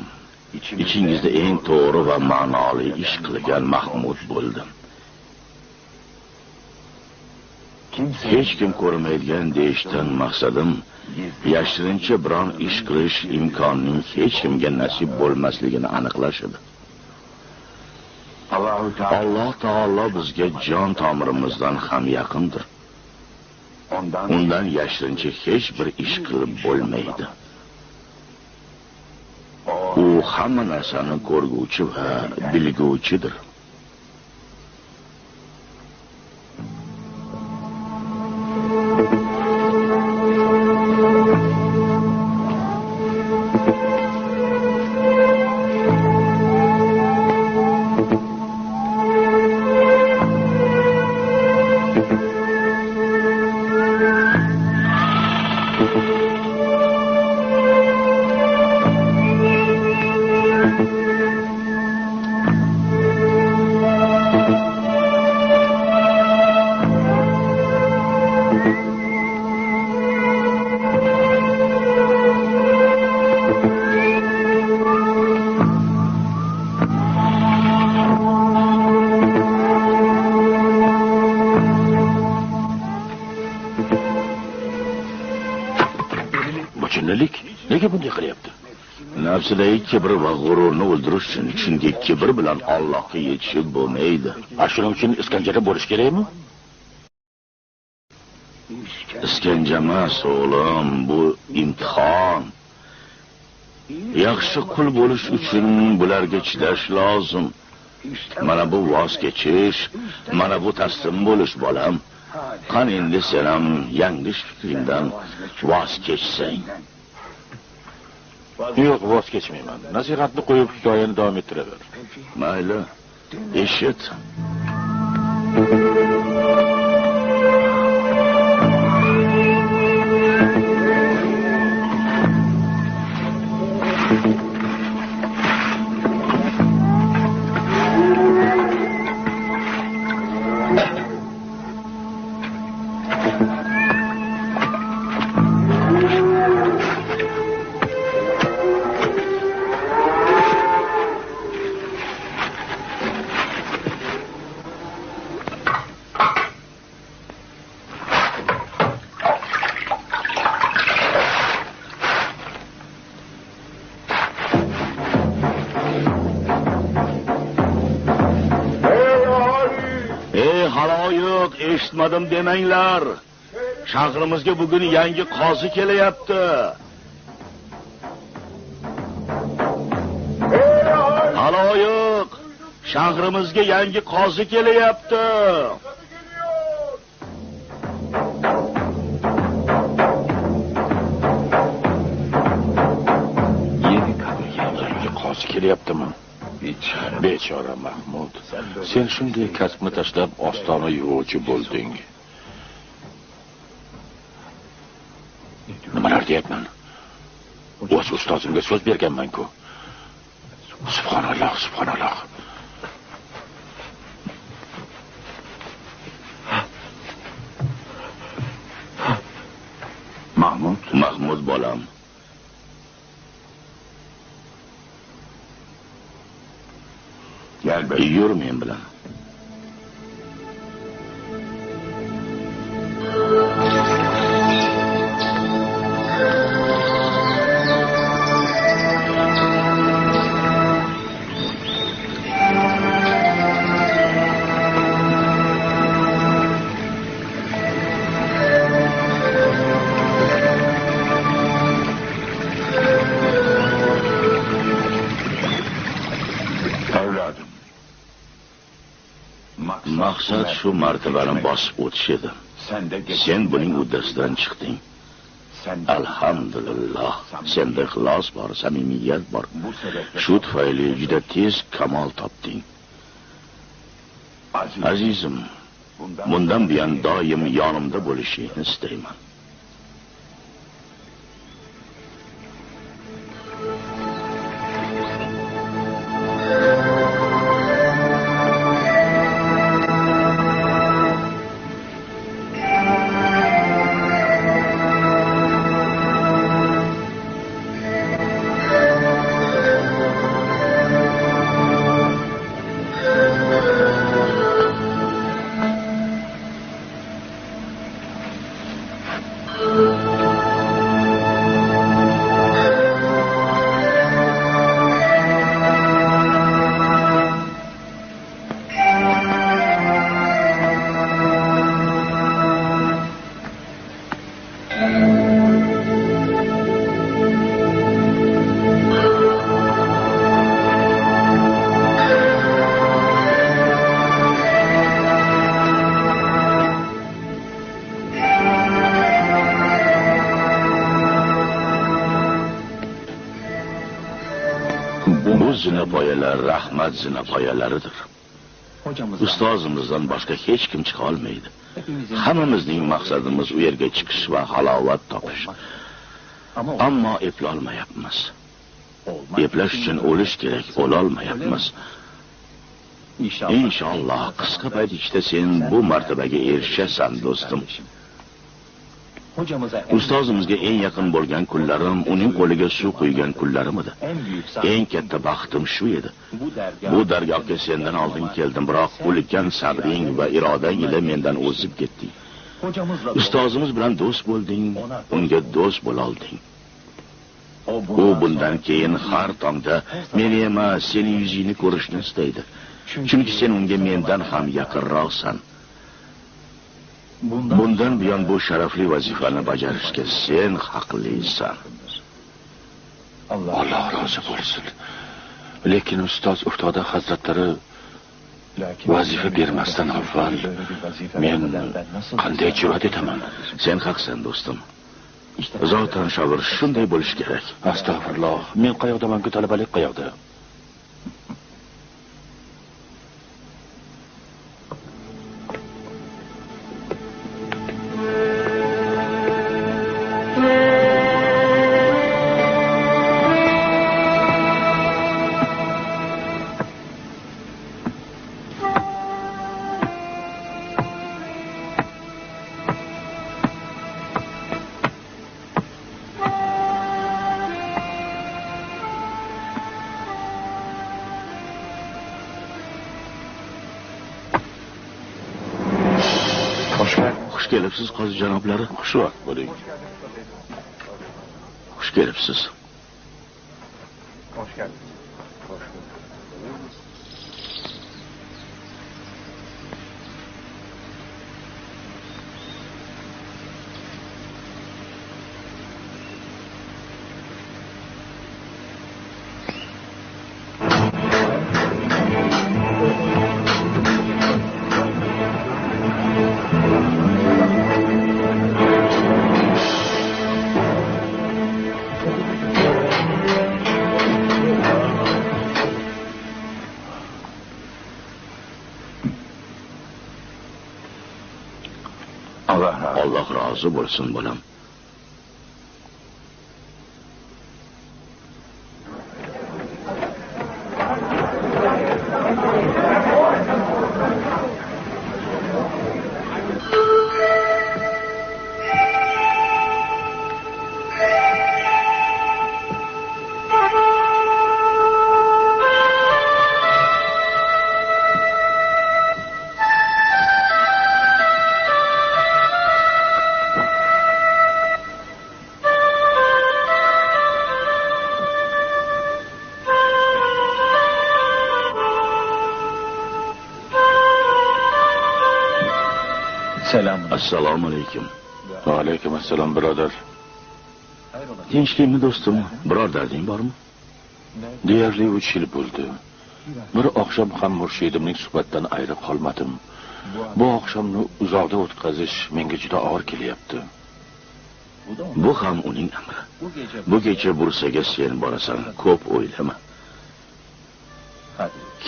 ichingizda eng to'g'ri va ma'noli ish qilgan Mahmud bo'ldi. Hech kim ko'rmaydigan deyishdan maqsadim, yashirincha biron ish qilish imkonining hech kimga nasib bo'lmasligini aniqlash edi. Alloh taolo bizga jon tomirimizdan ham yaqindir. Undan yashirincha hech bir ish qilib bo'lmaydi. U hamma narsani ko'rguvchi va bilguvchidir. Nega bunday qilyapti? Nafsidagi kibr va g'ururni o'ldirish uchun, chunki kibr bilan Allohga yetishib bo'lmaydi. Shuning uchun iskanjada bo'lish kerakmi? Iskanja emas, o'g'lim, bu imtihon. Yaxshi qul bo'lish uchun bularga chidash lozim. Mana bu voz kechish, mana bu taslim bo'lish, bolam. Qani endi sen ham yanglish fikringdan voz kechsang. Yo'q, voz kechmayman. Nasihatni qo'yib hikoyani davom ettiraver. Mayli, eshit. Eshitmadim demanglar. Shahrimizga bugun yangi qozi kelyapti. Haloyiq, shahrimizga yangi qozi kelyapti. Yangi qozi kelyaptimi? Bechora Mahmud, sen shunday kasbni tashlab ostona yuvuvchi bo'lding. Nimalar deyapman? O'z ustozimga so'z berganman-ku. Subhanalloh, subhanalloh. Mahmud bolam. Gel be. Yur men bilan. Maqsad shu martabani bosib o'tish edi. Sen buning uddasidan chiqding. Alhamdulillah, senda ixlos bor, samimiyat bor. Shu tufayli juda tez kamol topding. Azizim, bundan buyon doim yonimda bo'lishingni istayman. Zinapoyalar rahmat zinapoyalaridir. Ustozimizdan boshqa hech kim chiqa olmaydi. Hammamizning maqsadimiz u yerga chiqish va halovat topish. Ammo eplolmayapmiz. Eplash uchun o'lish kerak, o'lolmayapmiz. Inshaalloh qisqa payt ichida sen bu martabaga erishasan, do'stim. Ustozimizga eng yaqin bo'lgan kunlarim uning qo'liga suv quygan kunlarim edi. Eng katta baxtim shu edi. Bu dargohga sendan oldin keldim, biroq ulkan sabring va irodang ila mendan o'zib ketding. Ustozimiz bilan do'st bo'lding, unga do'st bo'la olding. U bundan keyin har tongda meni emas, sening yuzingni ko'rishni istaydi. Chunki sen unga mendan ham yaqinroqsan. Bundan buyon bu sharafli vazifani bajarishga sen haqlisan. Alloh rozi bo'lsin. Lekin ustoz Uftoda hazratlari vazifa bermasdan avval men qanday jur'at etaman? Sen haqsan, do'stim. Zotan shogird shunday bo'lishi kerak. Astag'firulloh. Men qayoqdaman-ku, talabalik qayoqda? Xush kelibsiz, qozi janoblari. Xushvaqt bo'ling. Xush kelibsiz. Hoş geldin. Alloh rozi bo'lsin, bolam. Assalomu alaykum. Va alaykum assalom, birodar. Tinchlikmi, do'stim? Biror darding bormi? Deyarli 3 yil bo'ldi. Bir oqshom ham murshidimning suhbatdan ayri qolmadim. Bu oqshomni uzoqda o'tkazish menga juda og'ir kelyapti. Bu ham uning amri. Bu kecha Bursaga sen borasan, ko'p o'ylama.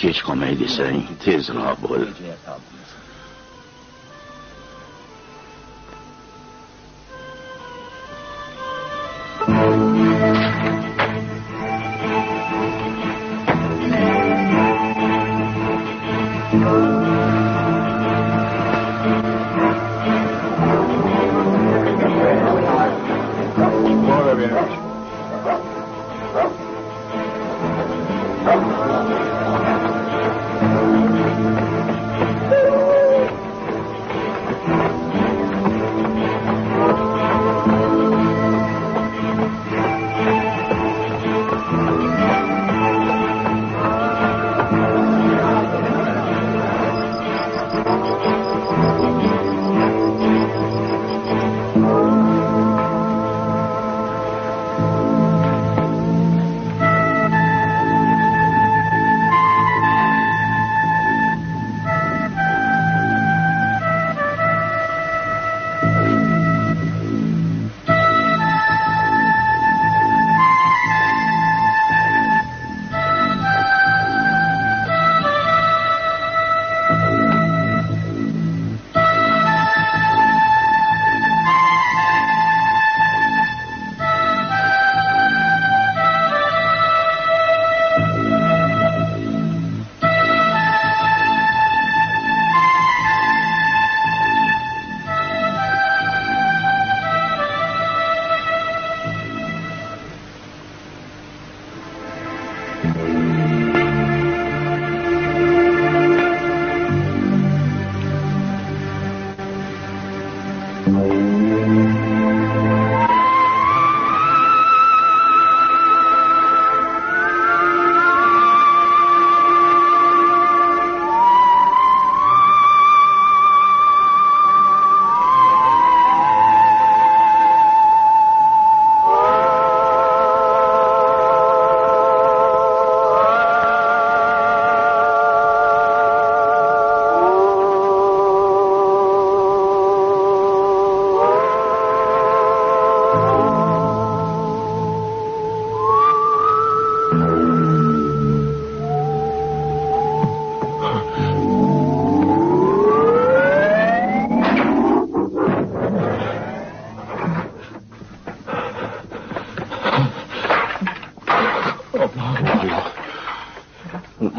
Kech qolmay desang, tezroq bo'l.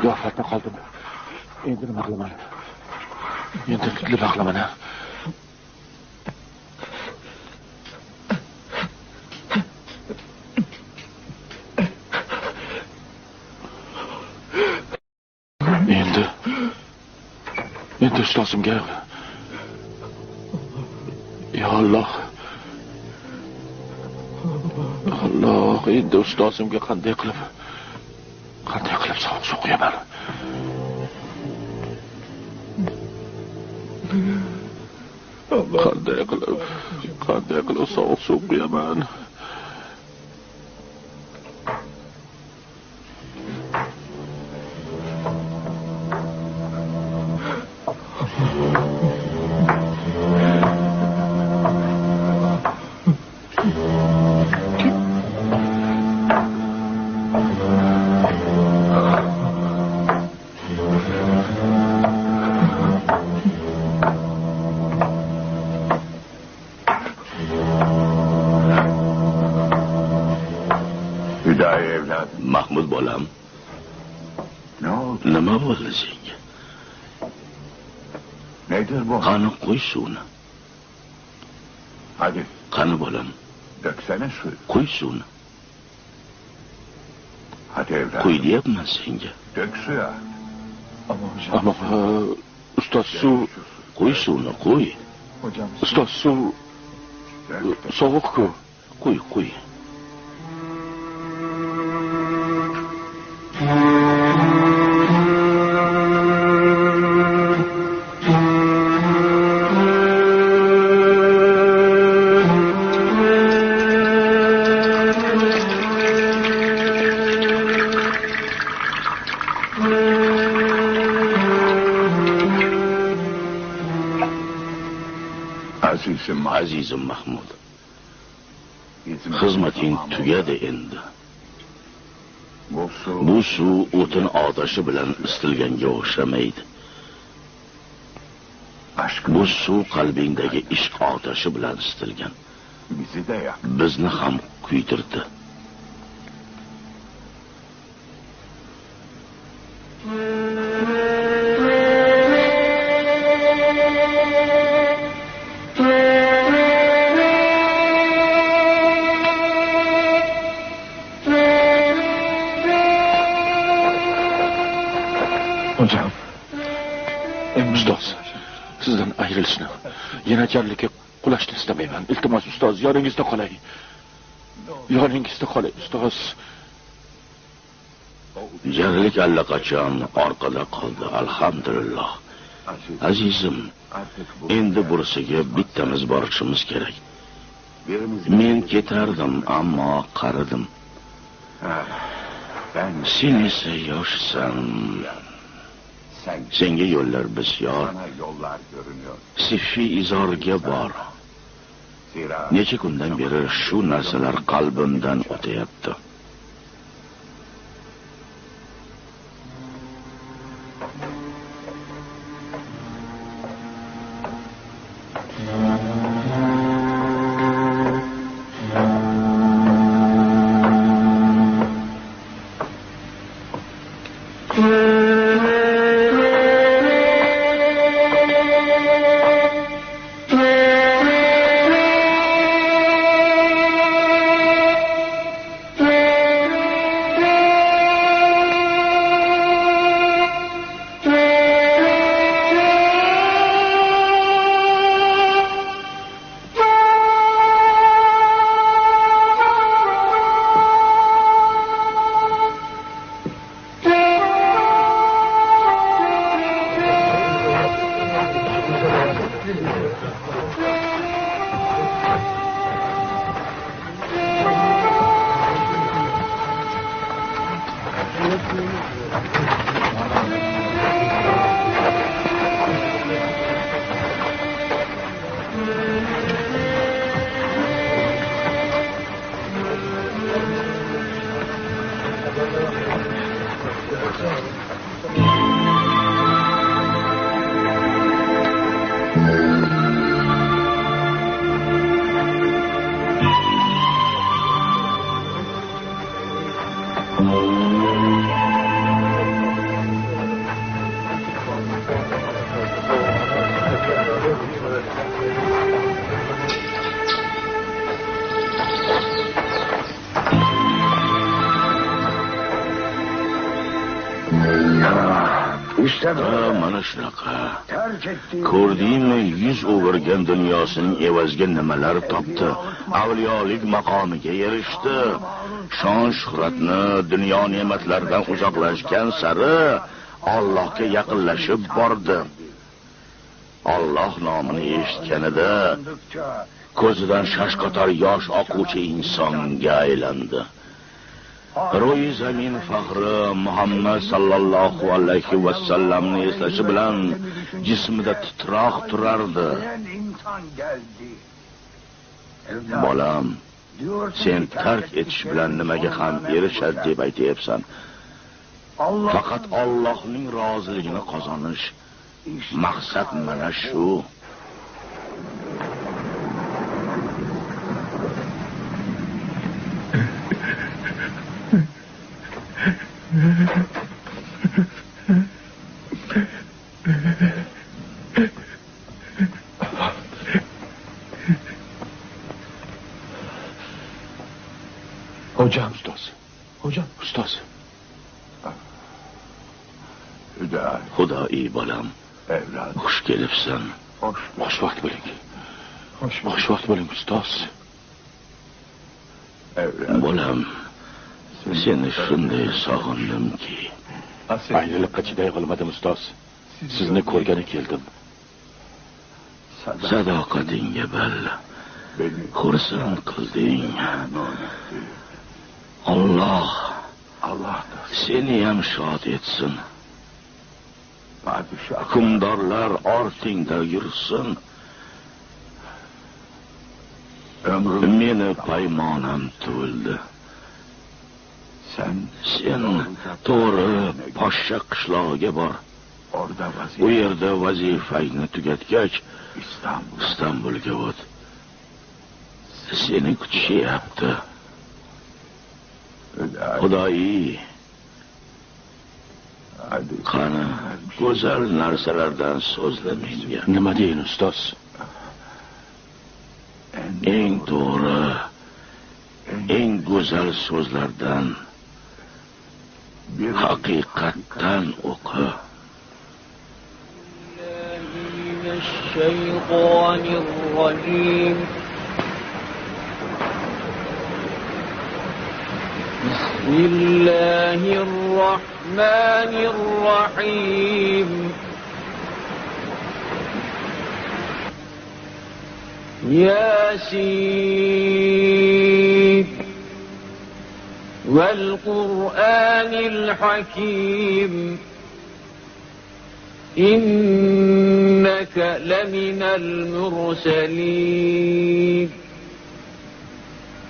G'aflatda qoldim. Endi nima qilaman? Endi nima qilaman? Endi ustozimga Ya Alloh. Alloh, endi ustozimga qanday qilib savob so'qiyaman? Qanday qilib savob so'qiyaman? Mahmud bolam. Nima bo'ldi senga? Nedir bu? Qani qo'y suvni. Hadi. Qani bolam. Döksene su. Qo'y suvni. Hadi evladım. Qo'y deyapman senga. Dök suya. Ama ustoz suv, qo'y suvni, qo'y. Ustoz suv sovuq-ku. Qo'y. Azizim Mahmud. Xizmating tugadi endi. Bu suv o'tin otashi bilan isitilganga o'xshamaydi. Bu suv qalbingdagi ishq otashi bilan isitilgan. Bizni ham kuydirdi. Hocam, ustoz, sizdan ayrilishni, yana jarlikka qulashni istamayman. Iltimos ustoz, yoningizda qolay. Yoningizda qolay ustoz. Jarlik allaqachon orqada qoldi, alhamdulillah. Azizim, endi bursiga bittamiz borishimiz kerak. Men ketardim, ammo qaridim. Sen esa yoshsan. Senga yo'llar bisyor. Sifi izorga bor. Necha kundan beri shu narsalar qalbimdan o'tayapti. Mana shunaqa. Ko'rdingmi, yuz o'girgan dunyosining evaziga nimalar topdi? Avliyolik maqomiga erishdi. Shon shuhratni, dunyo ne'matlaridan uzoqlashgan sari Allohga yaqinlashib bordi. Alloh nomini eshitganida ko'zidan shashqator yosh oquvchi insonga aylandi. Ro'yi zamin faxri Muhammad sallallohu alayhi va sallamni eslashi bilan jismida titroq turardi. Bolam, sen tark etish bilan nimaga ham erishadi deb aytayapsan. Faqat Allohning roziligini qozonish. Maqsad mana shu. Hocam ustoz. Hocam ustoz. Xudoiy bolam. Xush kelibsan. Xush vaqt bo'ling. Xush vaqt bo'ling ustoz. Bolam, seni shunday sog'indimki. Ayrilibqa chiday olmadim ustoz. Sizni ko'rgani keldim. Sadoqatingga balla. Xursand qilding. Alloh seni ham shod etsin. Hukmdorlar ortingda yursin. Meni paymonam to'ldi. Sen to'g'ri Poshsha qishlog'iga bor. U yerda vazifangni tugatgach, Istanbulga o't. Seni kutishyapti. Xudoyi, qani go'zal narsalardan so'zla menga. Nima deyin ustoz? Eng to'g'ri, eng go'zal so'zlardan haqiqatdan o'qi. Bismillahir Rahmanir Rahim. Yasin wal Qur'anil Hakim. Innaka laminal mursalin.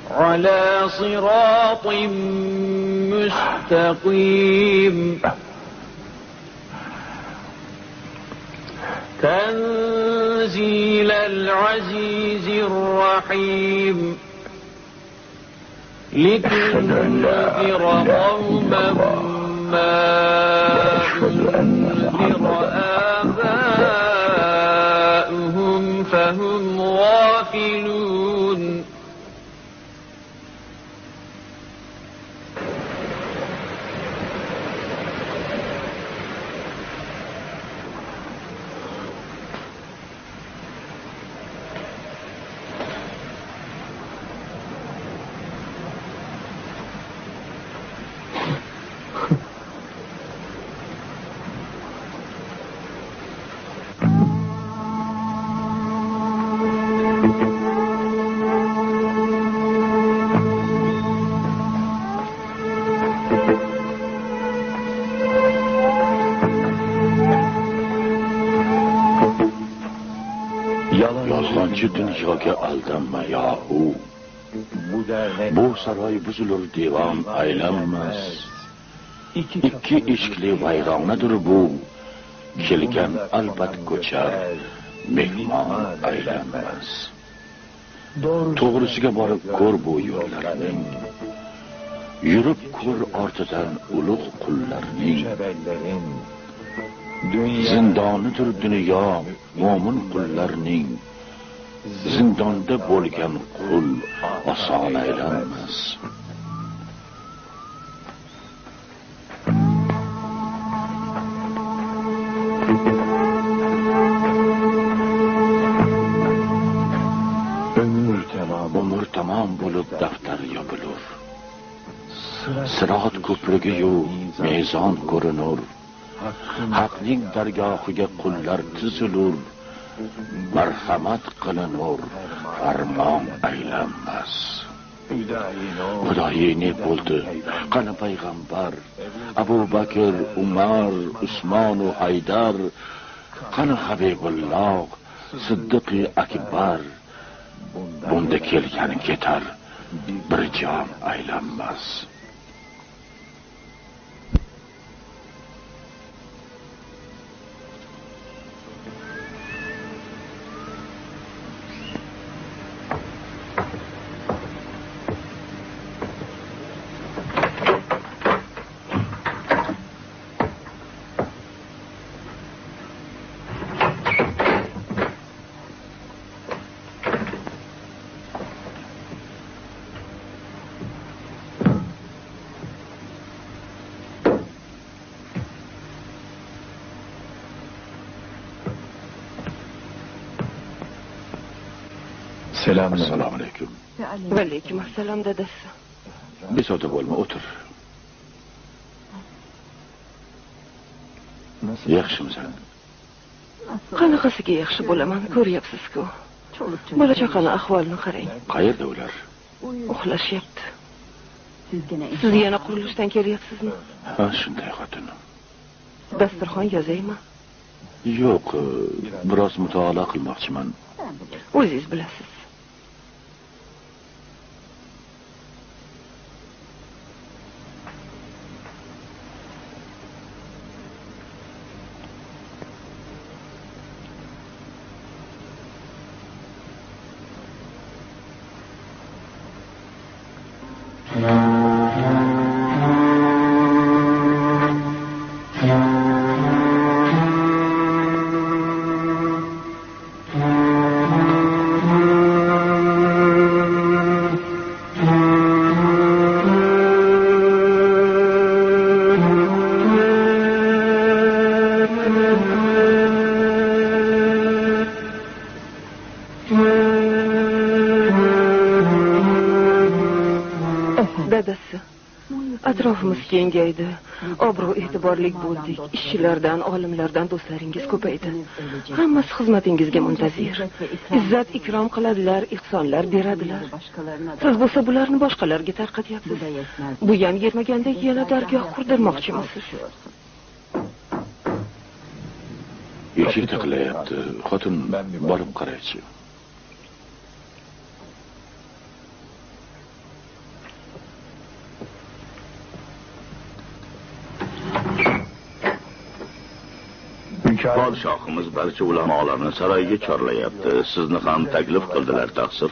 على صراط مستقيم تنزيل العزيز الرحيم لتنذر قوما ما أنذر آباؤهم فهم غافلون Yolg'onchi dunyoga aldanma yohu. Bu saroy buzilur divan aylanmas. Ikki eshikli vayronadir bu. Kelgan albat ko'char, mehmon aylanmas. To'g'risiga borib ko'r bu yo'llarning. Yurib ko'r ortidan ulug' qullarning. Zindonidir dunyo mo'min qullarning. Zindonda bo'lgan qul oson aylanmas. Umr tamom bo'lib daftar yopilur. Sirat ko'prigi-yu mezon ko'rinur. Haqning dargohiga qullar tizilur. Marhamat qilinur, farmon aylanmas. Xudoyi ne bo'ldi? Qani payg'ambar, Abu Bakr, Umar, Usmon va Haydar, qani Habibulloh, Siddiq akbar. Bunda kelgan ketar, bir jon aylanmas. Assalomu alaykum. Va alaykum assalom dadasi. Bezovta bo'lma, o'tir. Yaxshimisan? Qanaqasiga yaxshi bo'laman, ko'ryapsiz-ku. Bola chaqani ahvolini qarang. Qayerda ular? Uxlashyapti. Siz yana qurilishdan kelyapsizmi? Ha, shunday xotin. Dasturxon yozaymi? Yo'q, biroz mutolaa qilmoqchiman. O'zingiz bilasiz. atrofimiz kengaydi. Obro' e'tiborli bo'ldik. Ishchilardan, olimlardan do'stlaringiz ko'paydi. Hammasi xizmatingizga muntazir. Izzat ikrom qiladilar, ihsonlar beradilar. Siz bo'lsa bularni boshqalarga tarqatyapsiz. Bu ham yetmagandek yana dargoh qurdirmoqchimisiz? Eshik taqilayapti. Xotin borib qaraychi. Podshohimiz barcha ulamolarni saroyga chorlayapti. Sizni ham taklif qildilar, taqsir.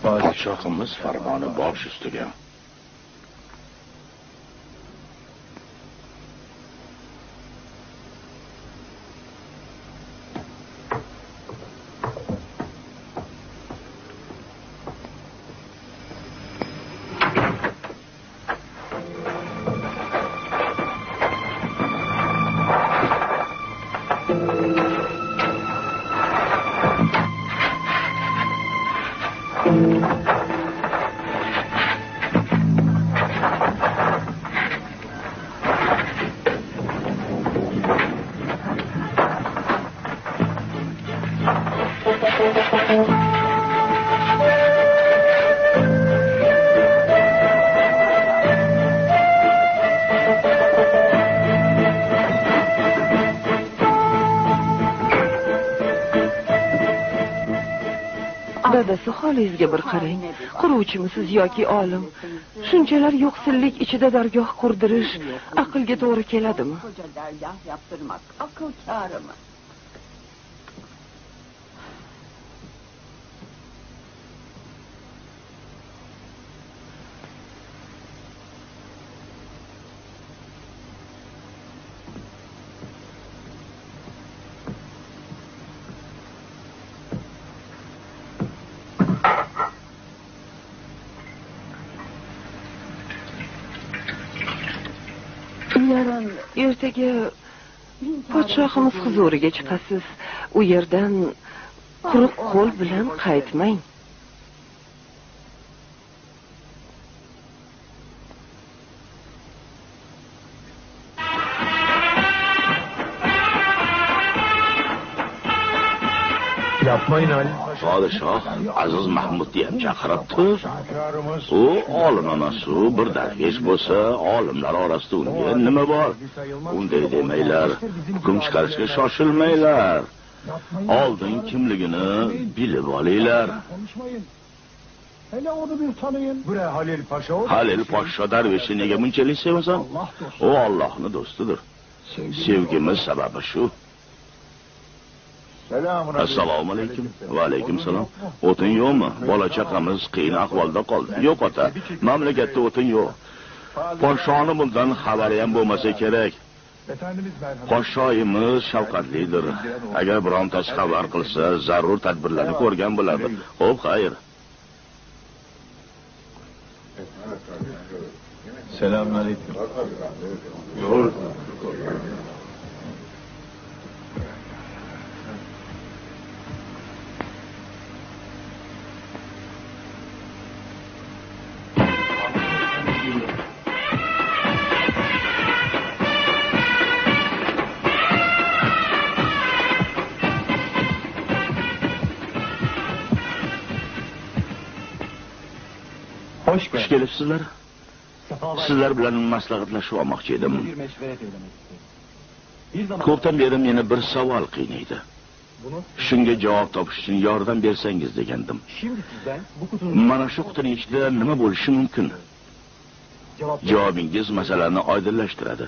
Podshohimiz farmoni bosh ustiga. Dadasi holingizga bir qarang. Quruvchimisiz yoki olim? Shunchalar yo'qsillik ichida dargoh qurdirish aqlga to'g'ri keladimi? Dargoh yaptırmak akıl kârı mı? Ertaga podshohimiz huzuriga chiqasiz. U yerdan quruq qo'l bilan qaytmang. Yapmayın Ali. Podshoh Aziz Mahmudni ham chaqiribdi. U olim emas-u, bir darvesh bo'lsa, olimlar orasida unga nima bor? Unday demanglar, hukm chiqarishga shoshilmanglar. Oldin kimligini bilib olinglar. Hele onu bir tanıyın. Buraya Halil Paşa o. Halil Paşa darveshi nega bunchalik sevasan? U Allohning do'stidir. Sevgimiz sababi shu. Assalomu alaykum. Va alaykum salom. O'tin yo'qmi? Bola chaqamiz qiyin ahvolda qoldi. Yo'q ota, mamlakatda o'tin yo'q. Podshohning bundan xabari ham bo'lmasa kerak. Podshohimiz shafqatlidir. Agar birontasi xabar qilsa, zarur tadbirlarni ko'rgan bo'ladi. Xo'p, xayr. Selamünaleyküm. Xush kelibsizlar. Sizlar bilan maslahatlashib olmoqchi edim. Ko'pdan beri meni bir savol qiynaydi. Shunga javob topish uchun yordam bersangiz degandim. Mana shu qutining ichida nima bo'lishi mumkin? Javobingiz masalani oydinlashtiradi.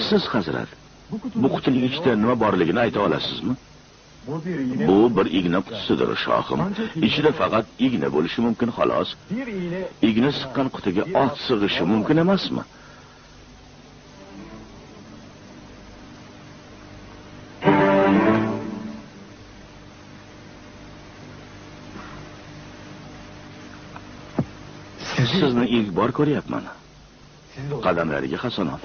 Siz hazrat, bu qutining ichida nima borligini ayta olasizmi? Bu bir igna qutisidir, shohim. Ichida faqat igna bo'lishi mumkin, xolos. Igna siqqan qutiga ot sig'ishi mumkin emasmi? Sizni ilk bor ko'ryapman. qadamlariga hasanot.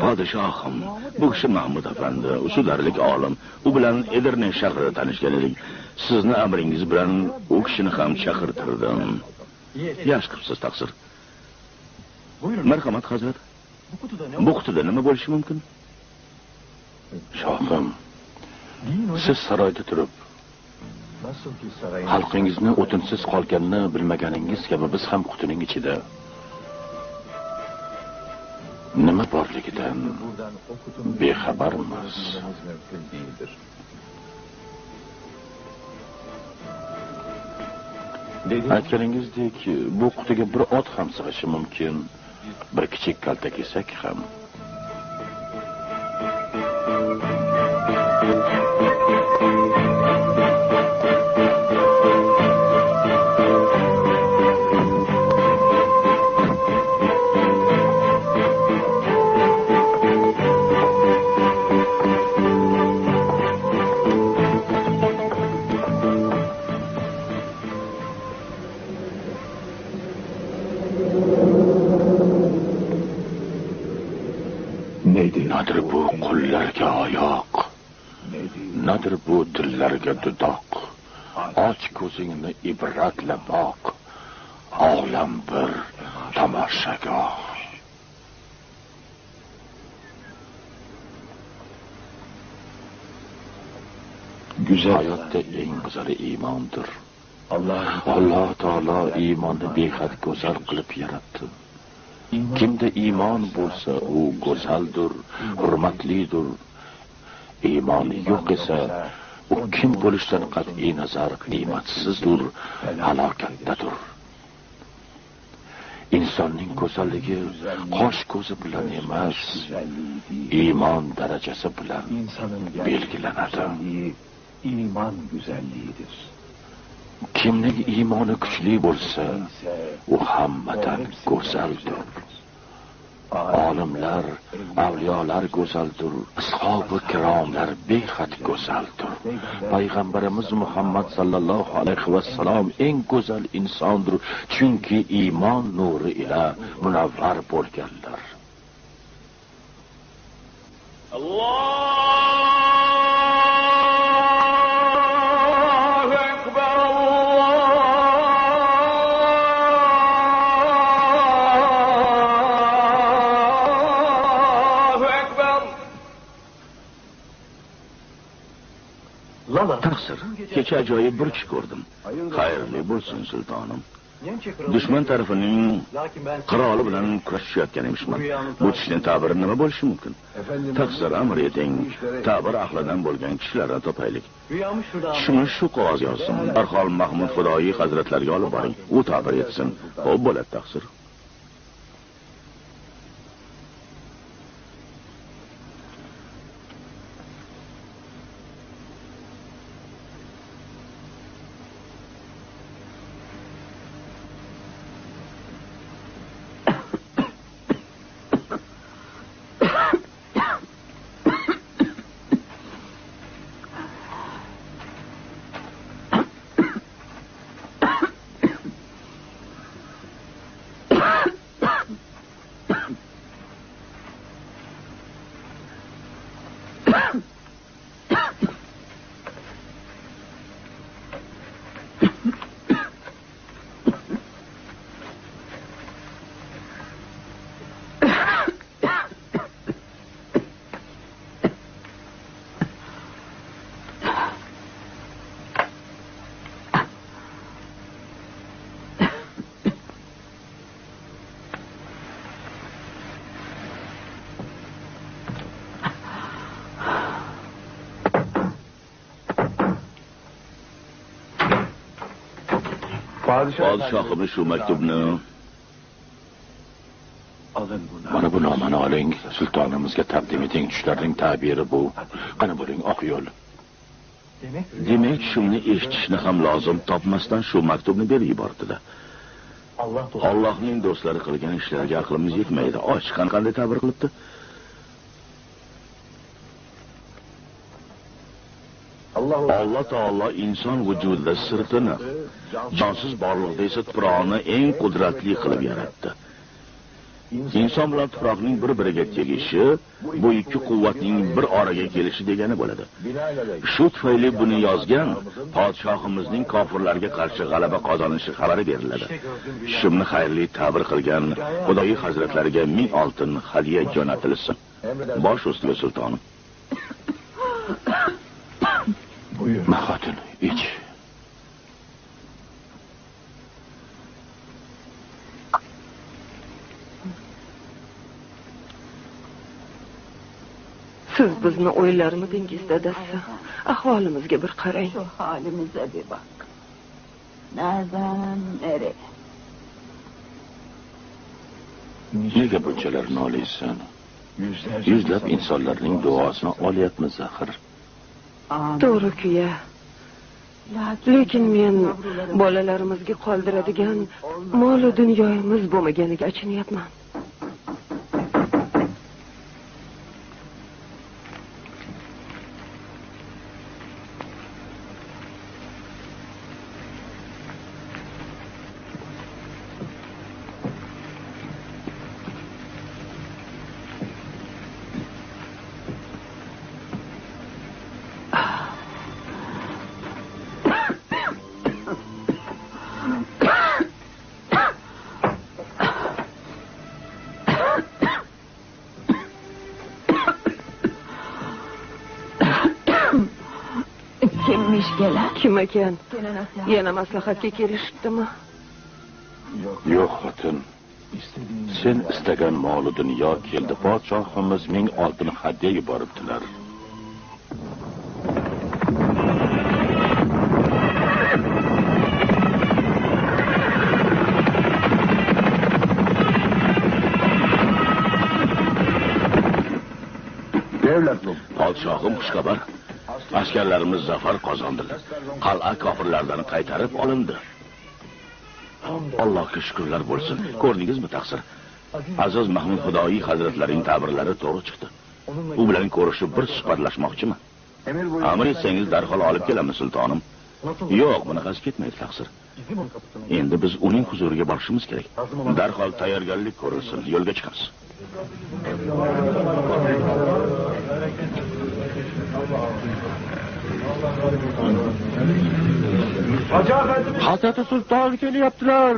Podshohim, bu kishi Mahmud afandi, usularlik olim. U bilan Edirne shahrida tanishgan edik. Sizni amringiz bilan u kishini ham chaqirtirdim. Yaxshi qilibsiz, taqsir. Marhamat, hazrat. Bu qutida nima bo'lishi mumkin? Shohim, siz saroyda turib xalqingizni o'tinsiz qolganini bilmaganingiz kabi biz ham qutining ichida nima borligidan bexabarmiz. Aytganingizdek, bu qutiga bir ot ham sig'ishi mumkin, bir kichik kalta kesak ham. Nadir bu qo'llarga oyoq, nadir bu dillarga dudoq, och ko'zingni ibratla boq, olam bir tomoshagoh. Hayotda eng go'zali iymondir. Alloh taolo iymonni behad go'zal qilib yaratdi. Kimda iymon bo'lsa, u go'zaldir, hurmatlidir. Iymoni yo'q esa, u kim bo'lishdan qat'iy nazar qiymatsizdir, halokatdadir. Insonning go'zalligi qosh ko'zi bilan emas, iymon darajasi bilan belgilanadi. İman güzelliğidir. Kimning iymoni kuchli bo'lsa, u hammadan go'zaldir. Olimlar, avliyolar go'zaldir, ashabi kiromlar behad go'zaldir. Payg'ambarimiz Muhammad sallallohu alayhi va sallam eng go'zal insondir, chunki iymon nuri ila munavvar bo'lganlar. Taqsir, kecha ajoyib bir tush ko'rdim. Xayrli bo'lsin sultonim. Dushman tarafining qiroli bilan kurashayotgan emishman. Bu tushning ta'biri nima bo'lishi mumkin? Taqsir, amr eting, ta'bir ahlidan bo'lgan kishilarni topaylik. Shuni shu qog'oz yozsin. Darhol Mahmud Xudoyi hazratlariga olib boring. U ta'bir etsin. Xo'p bo'ladi, taqsir. Podshohimiz shu maktubni mana bu nomani oling, sultonimizga taqdim eting. Tushlarning ta'biri bu. Qani bo'ling, oq yo'l. Demak, shuni eshitishni ham lozim topmasdan shu maktubni berib yubordi-da. Allohning do'stlari qilgan ishlarga aqlimiz yetmaydi. Ochiqdan qanday ta'bir qilibdi? Alloh taolo inson vujudida sirtini, jonsiz borliqda esa tuproqni eng qudratli qilib yaratdi. Inson bilan tuproqning bir-biriga tegishi bu ikki quvvatning bir oraga kelishi degani bo'ladi. Shu tufayli buni yozgan podshohimizning kofirlarga qarshi g'alaba qozonishi xabari beriladi. Shimni xayrli ta'bir qilgan Xudoyi hazratlariga 1000 oltin hadiya jo'natilsin. Bosh ustiga sultonim. Mahotin, ich. Siz bizni o'ylarmidingiz dadasi? Ahvolimizga bir qarang. Şu halimize bir bak. Nereden nereye? Nega bunchalar nolaysan? Yuzlab insonlarning duosini olyapmiz axir. To'g'ri-ku ya. Lekin men bolalarimizga qoldiradigan mol va dunyomiz bo'lmaganiga achinayapman. Kimmiş gelen? Kim ekan? Yana maslahatga kelishibdimi? Yo'q, xotin. Sen istagan mol dunyo keldi. Podshohimiz 1000 oltin hadya yuboribdilar. Podshohim xushxabar. Askarlarimiz zafar qozondilar. Qal'a kofirlardan qaytarib olindi. Allohga shukrlar bo'lsin. Ko'rdingizmi taqsir? Aziz Mahmud Xudoyi hazratlarining ta'birlari to'g'ri chiqdi. U bilan ko'rishib bir suhbatlashmoqchiman. Amr etsangiz darhol olib kelamiz sultonim. Yo'q, bunaqasi ketmaydi taqsir. Endi biz uning huzuriga borishimiz kerak. Darhol tayyorgarlik ko'rilsin. Yo'lga chiqamiz. Hazrati sulton kelyaptilar.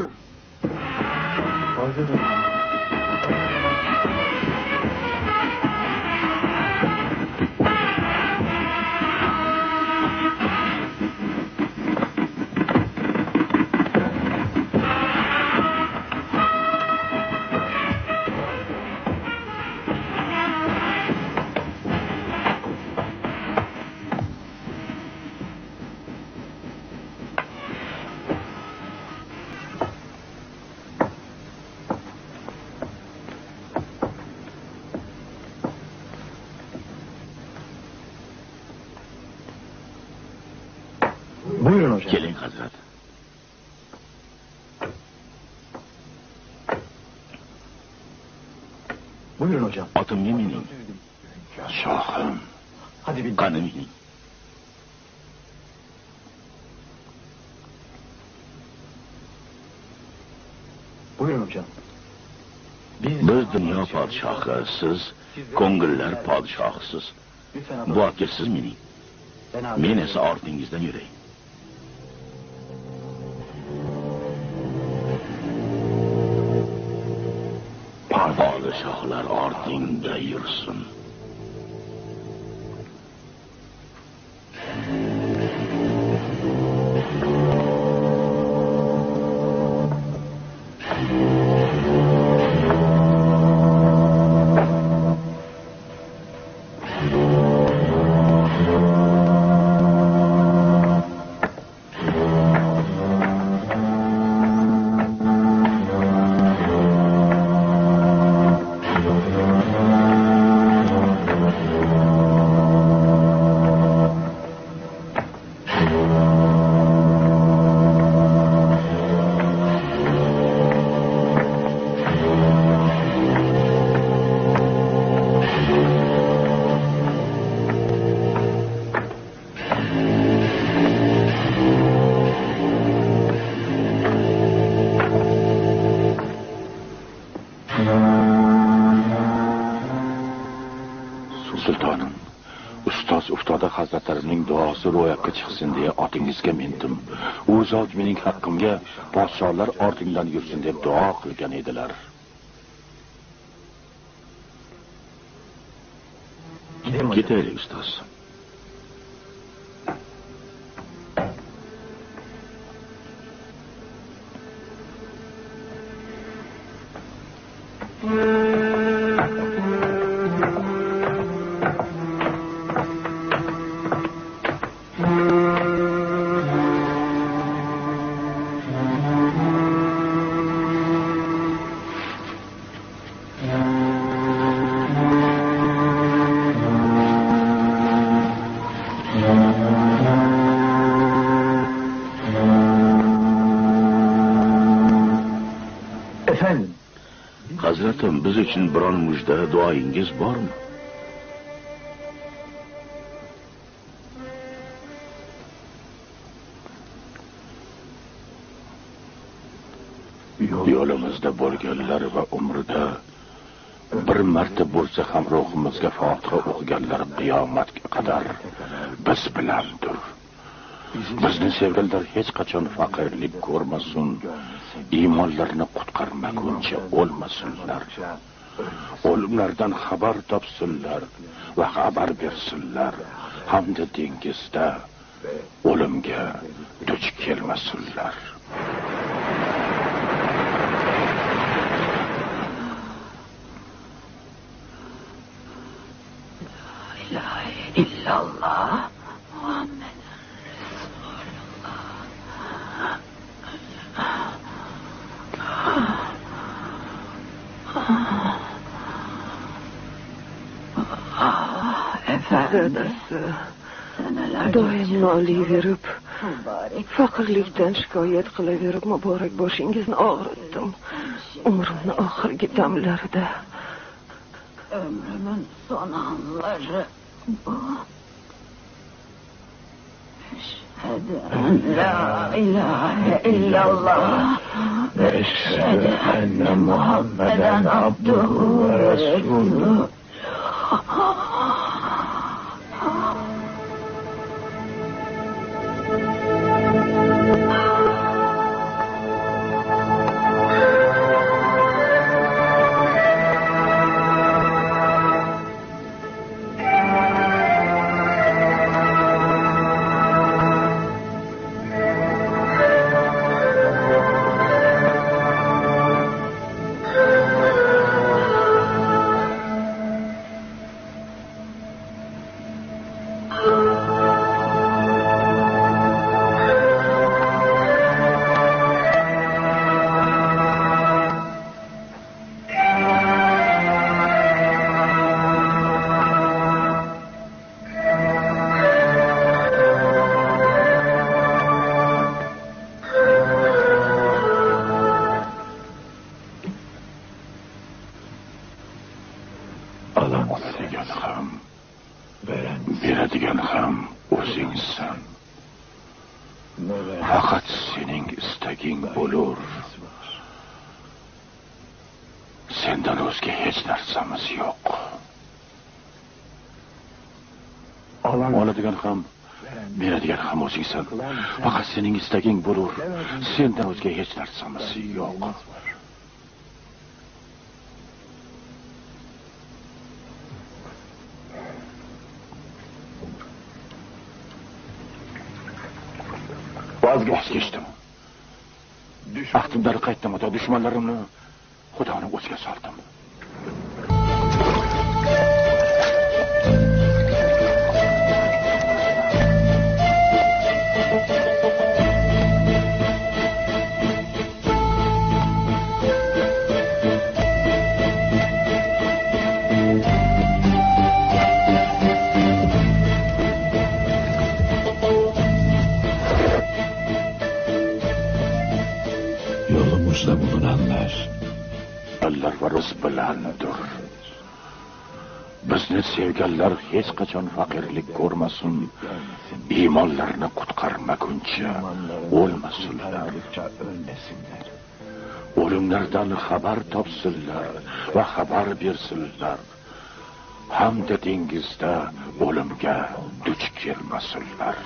Buyurun hocam. Keling hazrat. Buyurun hocam. Otimga mining. Shohim. Hadi bir Qani mining. Buyurun hocam. Biz dunyo podshohi, siz ko'ngillar podshohisiz. Bu otga siz mining. Men esa ortingizdan yuray. Podshohlar ortingda yursin. Sultonim, ustoz uftoda hazratlarining duosi ro'yobga chiqsin deya otingizga mindim. U zot mening haqqimga podsholar ortingdan yursin deb duo qilgan edilar. Ketaylik ustoz. Hazratim, biz uchun biron mujda duoyingiz bormi? Yo'limizda bo'lganlar va umrida bir marta bo'lsa ham ruhimizga Fotiha o'qiganlar qiyomatga qadar biz bilandir. Bizni sevganlar hech qachon faqirlik ko'rmasin, iymonlarini qutqarmaguncha o'lmasinlar. O'limlardan xabar topsinlar va xabar bersinlar, hamda dengizda o'limga duch kelmasinlar. La ilahe illallah Muhammed Dadasi doim noliyverib, faqirlikdan shikoyat qilaverib muborak boshingizni og'ritdim. Umrimni oxirgi damlarida. Ömrümün son anları bu. Eşhedü en la ilahe illallah ve eşhedü enne Muhammeden abduhu ve resuluhu. beradigan ham o'zingsan. Faqat sening istaging bo'lur. Sendan o'zga hech narsamiz yo'q. Oladigan ham, beradigan ham o'zingsan. Faqat sening istaging bo'lur. Sendan o'zga hech narsamiz yo'q. Vazgeçtim. Ahdimdan qaytdim, ota dushmanlarimni Xudoning o'ziga soldim. Yolumuzda bulunanlar Allah va Rus bilandir. Bizni sevganlar hech qachon faqirlik ko'rmasin, iymonlarini qutqarmaguncha o'lmasinlar. O'limlardan xabar topsinlar va xabar bersinlar, hamda dengizda o'limga duch kelmasinlar.